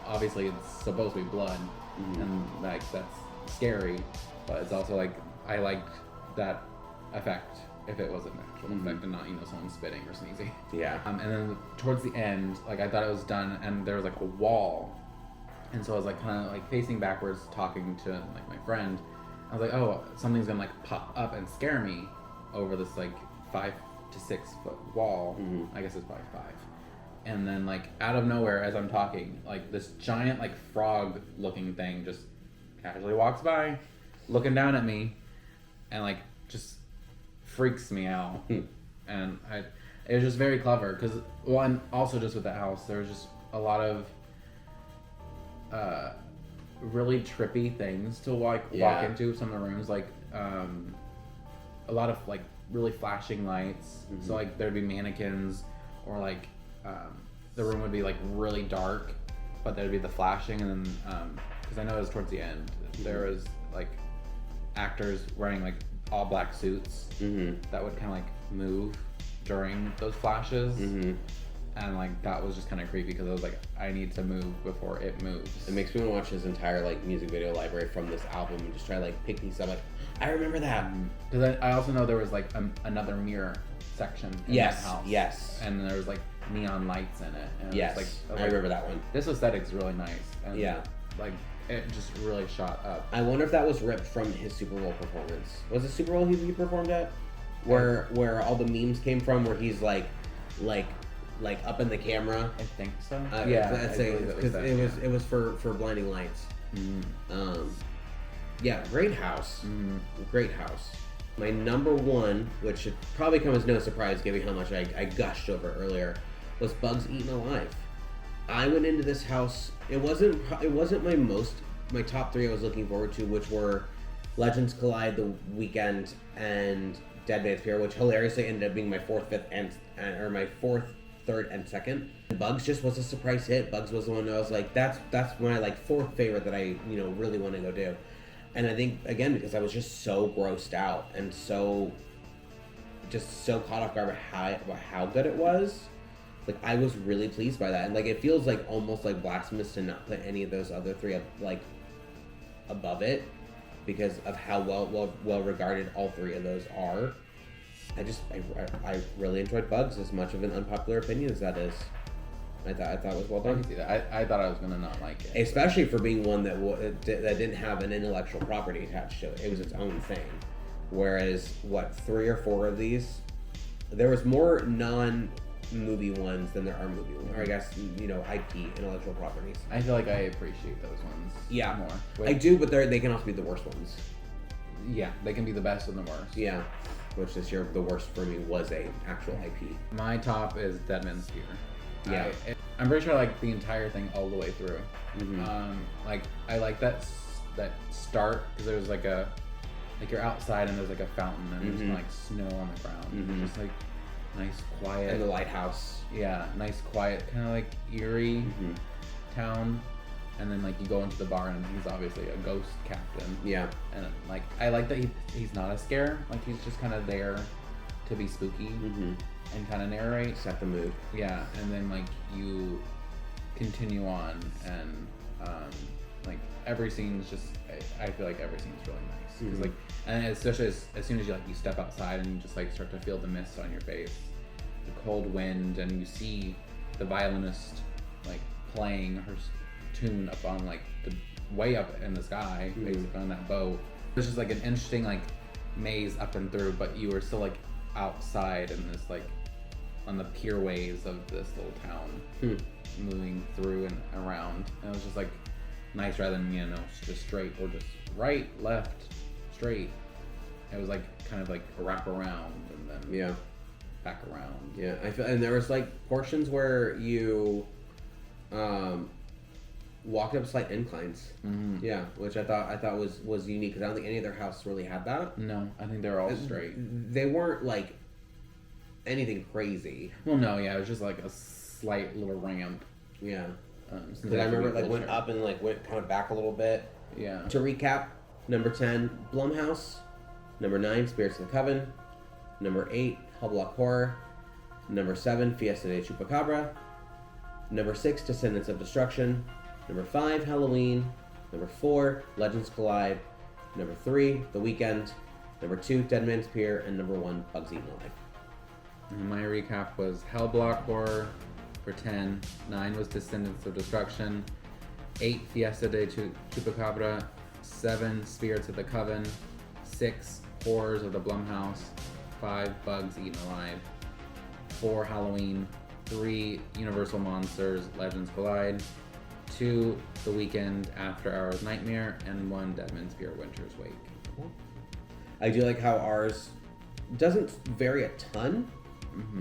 obviously it's supposed to be blood, and like that's scary, but it's also like I liked that effect if it was an actual effect and not, you know, someone spitting or sneezing. Yeah. And then towards the end, like I thought it was done, and there was like a wall, and so I was like kind of like facing backwards, talking to like my friend. I was like, oh, something's gonna like pop up and scare me over this like 5 to 6 foot wall. I guess it's probably 5. And then like out of nowhere, as I'm talking, like this giant like frog looking thing just casually walks by, looking down at me, and like just freaks me out. And it was just very clever, because and also just with the house, there was just a lot of really trippy things to walk into some of the rooms, like a lot of like really flashing lights. So like there'd be mannequins, or like the room would be like really dark, but there'd be the flashing, and then because I know it was towards the end, there was like actors wearing like all black suits that would kind of like move during those flashes. And like that was just kind of creepy, because I was like, I need to move before it moves. It makes me want to watch his entire like music video library from this album and just try to like pick these up. Like, I remember that. Because I also know there was like another mirror section in that house. Yes. And there was like neon lights in it. And Yes. I remember that one. This aesthetic's really nice. And Yeah. Like it just really shot up. I wonder if that was ripped from his Super Bowl performance. Was it Super Bowl he performed at? Where all the memes came from, where he's like up in the camera. I think so. I'd say because it was for blinding lights. Yeah, great house. Great house. My number 1, which should probably come as no surprise given how much I gushed over it earlier, was Bugs Eaten Alive. I went into this house. It wasn't my top 3 I was looking forward to, which were Legends Collide, The Weekend, and Dead Man's Pier, which hilariously ended up being my 4th, 5th, or my 4th, 3rd, and 2nd. Bugs just was a surprise hit. Bugs was the one I was like, that's my like 4th favorite that I really want to go do. And I think, again, because I was just so grossed out and so caught off guard by how good it was. Like, I was really pleased by that. And, like, it feels like almost like blasphemous to not put any of those other three up, like, above it because of how well regarded all three of those are. I really enjoyed Bugs, as much of an unpopular opinion as that is. I thought it was well I done. can see that. I thought I was gonna not like it, Especially for being one that didn't have an intellectual property attached to it. It was its own thing. Whereas, 3 or 4 of these, there was more non-movie ones than there are movie ones. Or I guess, IP, intellectual properties. I feel like I appreciate those ones. Yeah, more. I do, but they can also be the worst ones. Yeah, they can be the best and the worst. Yeah, which this year the worst for me was a actual IP. My top is Dead Man's Spear. Yeah, I'm pretty sure I like the entire thing all the way through. Mm-hmm. Like I like that start because there's like you're outside and there's like a fountain and there's like snow on the ground. Mm-hmm. Just like nice quiet. And the lighthouse. Yeah, nice quiet, kind of like eerie town. And then like you go into the bar and he's obviously a ghost captain. Yeah. And like I like that he's not a scare. Like he's just kind of there to be spooky and kind of narrate. Set the mood. Yeah, and then like you continue on and like every scene's just I feel like every scene's really nice because like and especially as soon as you step outside and you just like start to feel the mist on your face, the cold wind, and you see the violinist like playing her tune up on like the way up in the sky basically on that boat. It's just like an interesting like maze up and through, but you were still like outside in this like on the pierways of this little town moving through and around, and it was just like nice rather than just straight or just right, left, straight. It was like kind of like a wrap around and then back around. Yeah, I feel, and there was like portions where you walked up slight inclines. Yeah, which I thought was unique because I don't think any other house really had that. No, I think they're all straight. They weren't like anything crazy. Well, no, yeah, it was just like a slight little ramp. Yeah. Since I remember it like wheelchair. went up and like went kind of back a little bit. Yeah. To recap, number 10, Blumhouse. Number 9, Spirits of the Coven. Number 8, Hellblock Horror. Number 7, Fiesta de Chupacabra. Number 6, Descendants of Destruction. Number 5, Halloween. Number 4, Legends Collide. Number 3, The Weeknd. Number 2, Dead Man's Pier. And number 1, Bugs Eaten Alive. And my recap was Hellblock Horror for 10. 9 was Descendants of Destruction. 8, Fiesta de Chupacabra. 7, Spirits of the Coven. 6, Horrors of the Blumhouse. 5, Bugs Eaten Alive. 4, Halloween. 3, Universal Monsters Legends Collide. 2, The Weeknd After Hours Nightmare. And 1, Dead Man's Pier Winter's Wake. I do like how ours doesn't vary a ton.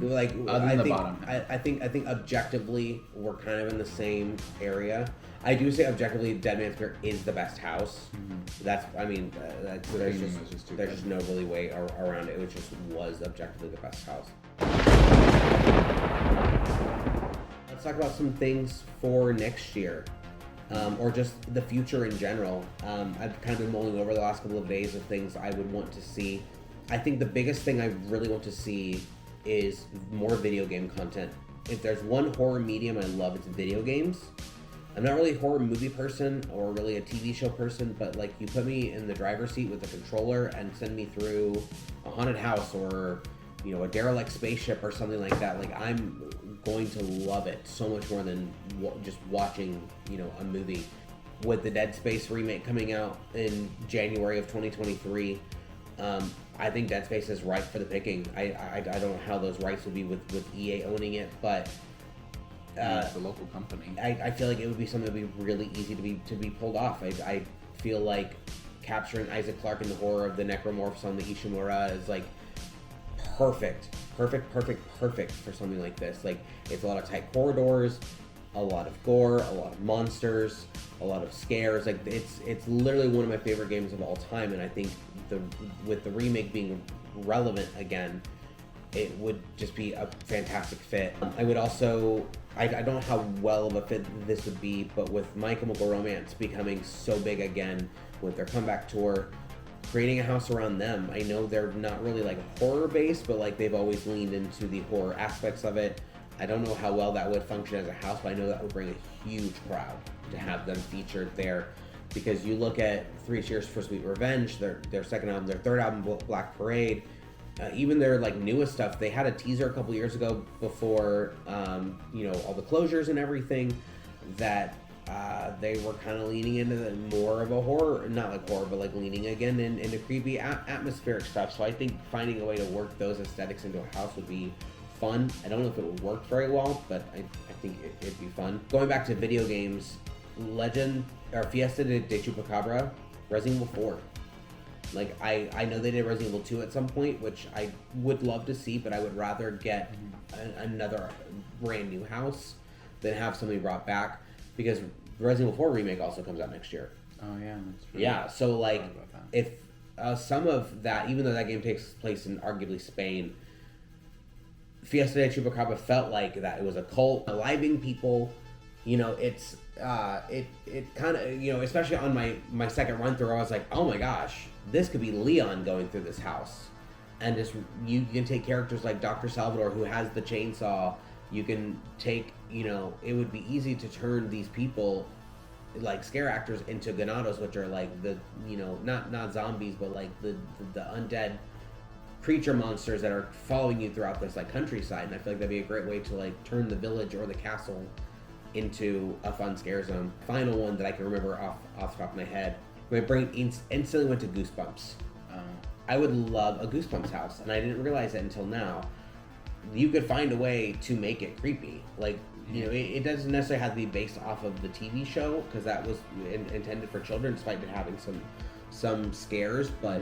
Like Other than the bottom. I think objectively we're kind of in the same area. I do say objectively, Dead Man's Pier is the best house. There's just no really way around it. It was objectively the best house. Let's talk about some things for next year, or just the future in general. I've kind of been mulling over the last couple of days of things I would want to see. I think the biggest thing I really want to see is more video game content. If there's one horror medium I love, it's video games. I'm not really a horror movie person or really a TV show person, but like you put me in the driver's seat with a controller and send me through a haunted house or a derelict spaceship or something like that, like I'm going to love it so much more than just watching a movie. With the Dead Space remake coming out in January of 2023, I think Dead Space is ripe for the picking. I don't know how those rights will be with EA owning it, but it's a local company. I feel like it would be something that would be really easy to be pulled off. I feel like capturing Isaac Clarke in the horror of the necromorphs on the Ishimura is like perfect for something like this. Like, it's a lot of tight corridors, a lot of gore, a lot of monsters, a lot of scares. Like, it's literally one of my favorite games of all time, and I think with the remake being relevant again, it would just be a fantastic fit. I would also I don't know how well of a fit this would be, but with My Chemical Romance becoming so big again with their comeback tour, creating a house around them. I know they're not really like horror based, but like they've always leaned into the horror aspects of it. I don't know how well that would function as a house, but I know that would bring a huge crowd to have them featured there. Because you look at 3 Cheers for Sweet Revenge, their second album, their third album, Black Parade, even their like newest stuff. They had a teaser a couple years ago before, all the closures and everything, that they were kind of leaning into more of a horror, not like horror, but like leaning again into creepy atmospheric stuff. So I think finding a way to work those aesthetics into a house would be fun. I don't know if it would work very well, but I think it'd be fun. Going back to video games, Fiesta de Chupacabra, Resident Evil 4. Like, I know they did Resident Evil 2 at some point, which I would love to see, but I would rather get another brand new house than have something brought back, because Resident Evil 4 remake also comes out next year. Oh yeah, that's true. Yeah, so like, if some of that, even though that game takes place in arguably Spain, Fiesta de Chupacabra felt like that. It was a cult, aliving people. It's it kind of, especially on my second run through, I was like, oh my gosh, this could be Leon going through this house. And just, you can take characters like Dr. Salvador, who has the chainsaw. You can take, it would be easy to turn these people, like scare actors, into ganados, which are like the, not zombies, but like the undead creature monsters that are following you throughout this like countryside. And I feel like that'd be a great way to like turn the village or the castle into a fun scare zone. Final one that I can remember off the top of my head, my brain instantly went to Goosebumps. I would love a Goosebumps house, and I didn't realize it until now. You could find a way to make it creepy. Like, it doesn't necessarily have to be based off of the TV show, because that was intended for children, despite it having some scares. But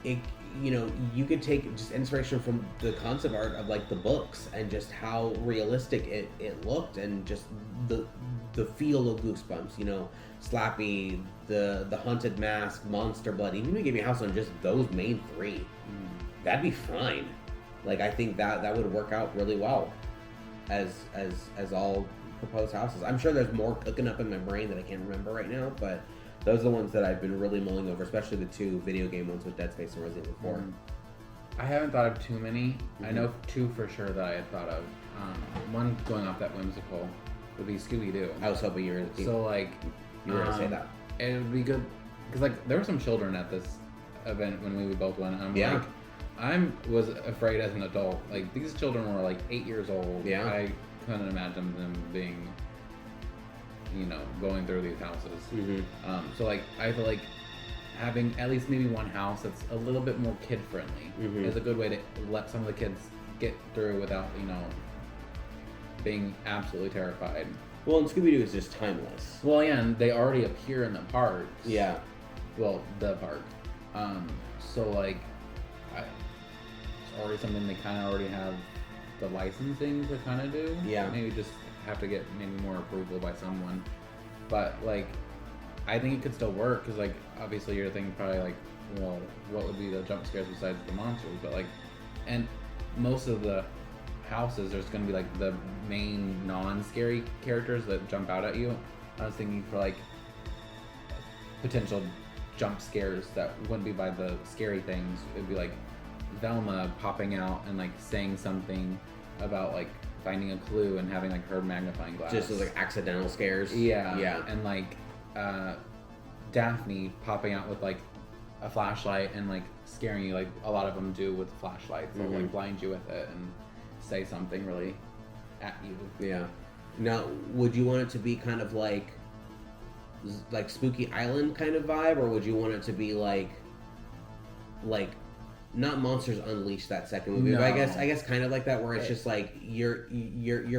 you could take just inspiration from the concept art of like the books, and just how realistic it looked, and just the feel of Goosebumps. Slappy, the haunted mask, Monster Blood. Even if you give me a house on just those main 3, that'd be fine. Like, I think that would work out really well as all proposed houses. I'm sure there's more cooking up in my brain that I can't remember right now, but those are the ones that I've been really mulling over, especially the 2 video game ones with Dead Space and Resident Evil 4. I haven't thought of too many. I know 2 for sure that I had thought of. One, going off that whimsical, would be Scooby-Doo. I was hoping you were going to So, like, you were going to say that. It would be good, because, like, there were some children at this event when we both went. I'm like, I was afraid as an adult. Like, these children were, like, 8 years old. Yeah. I couldn't imagine them being, going through these houses. So, like, I feel like having at least maybe one house that's a little bit more kid-friendly is a good way to let some of the kids get through without, being absolutely terrified. Well, and Scooby-Doo is just timeless. Well, yeah, and they already appear in the parks. Yeah. Well, the park. So, like, it's already something they kind of already have the licensing to kind of do. Yeah. Maybe just have to get maybe more approval by someone. But, like, I think it could still work, because, like, obviously you're thinking probably, like, well, what would be the jump scares besides the monsters? But, like, and most of the houses, there's going to be, like, the main non-scary characters that jump out at you. I was thinking for, like, potential jump scares that wouldn't be by the scary things. It'd be, like, Velma popping out and, like, saying something about, like, finding a clue and having, like, her magnifying glass. Just as, like, accidental scares. Yeah. And, like, Daphne popping out with, like, a flashlight and, like, scaring you, like a lot of them do with flashlights. They'll, like, blind you with it and say something really at you. Yeah. Now, would you want it to be kind of like Spooky Island kind of vibe, or would you want it to be like not Monsters Unleashed, that second movie, but I guess kind of like that, where it's just like you're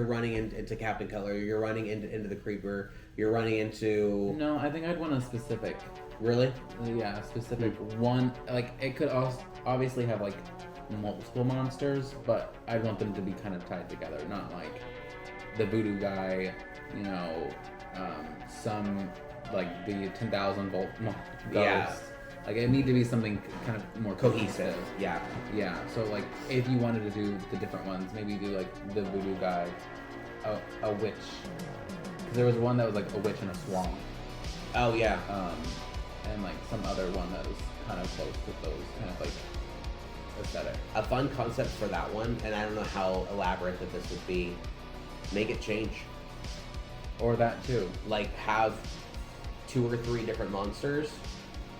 running into Captain Cutler, you're running into the Creeper, you're running into... No, I think I'd want a specific... Really? Yeah, a specific one. Like, it could also obviously have, like, multiple monsters, but I want them to be kind of tied together, not like the voodoo guy, some, like, the 10,000 volt ghost. Yeah. Like, it need to be something kind of more cohesive. Yeah. So, like, if you wanted to do the different ones, maybe do, like, the voodoo guy, a witch. Because there was one that was like a witch in a swamp. Oh yeah. And like some other one that was kind of close to those kind of like aesthetic. A fun concept for that one, and I don't know how elaborate that this would be. Make it change. Or that too. Like have 2 or 3 different monsters,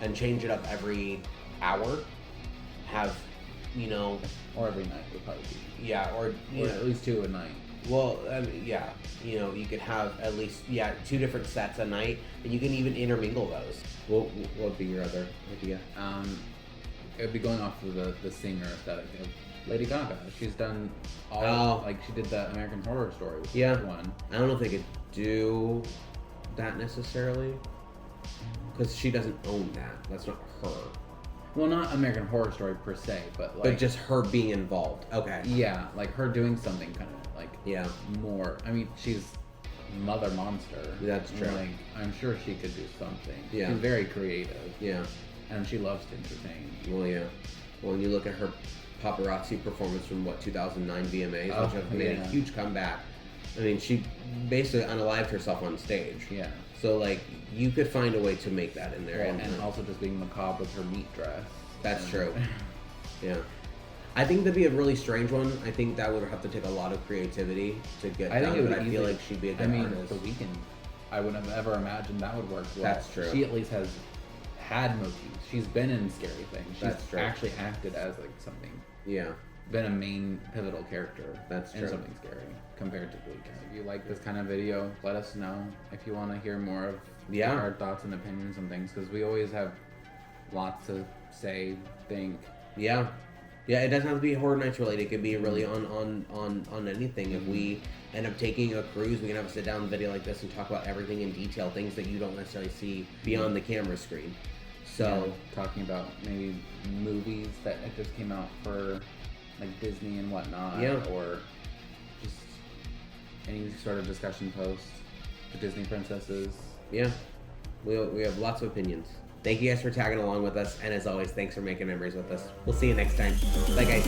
and change it up every hour. Have, you know, or every night would probably be. Yeah, or at least 2 a night. Well, yeah, you know, you could have at least 2 different sets a night, and you can even intermingle those. What would be your other idea? It would be going off of the singer aesthetic of Lady Gaga. She's done all like she did the American Horror Story one. I don't know if they could do that necessarily, because she doesn't own that. That's not her. Well, not American Horror Story per se, but like just her being involved. Okay. Yeah, like her doing something kind of like more. I mean, she's Mother Monster. That's true. Like I'm sure she could do something. Yeah. She's very creative. Yeah. And she loves to entertain. Well, yeah. Well, when you look at her paparazzi performance from 2009 VMAs, which have made a huge comeback. I mean, she basically unalived herself on stage. Yeah. So like, you could find a way to make that in there, and also just being macabre with her meat dress. That's true. Yeah. I think that'd be a really strange one. I think that would have to take a lot of creativity to get done, but I feel like she'd be a good artist. The Weeknd, I wouldn't have ever imagined that would work well. That's true. She at least has had movies. She's been in scary things. She's true. Actually acted as like something. Yeah. Been a main pivotal character. That's true. In something scary compared to The Weeknd. If you like this kind of video, let us know if you want to hear more of our thoughts and opinions on things, because we always have lots to say, think. Yeah. Yeah, it doesn't have to be Horror Nights related. It could be really on anything. If we end up taking a cruise, we can have a sit down video like this and talk about everything in detail, things that you don't necessarily see beyond the camera screen. So talking about maybe movies that just came out for like Disney and whatnot, or just any sort of discussion post, the Disney princesses. Yeah, we have lots of opinions. Thank you guys for tagging along with us, and as always, thanks for making memories with us. We'll see you next time. Bye, guys.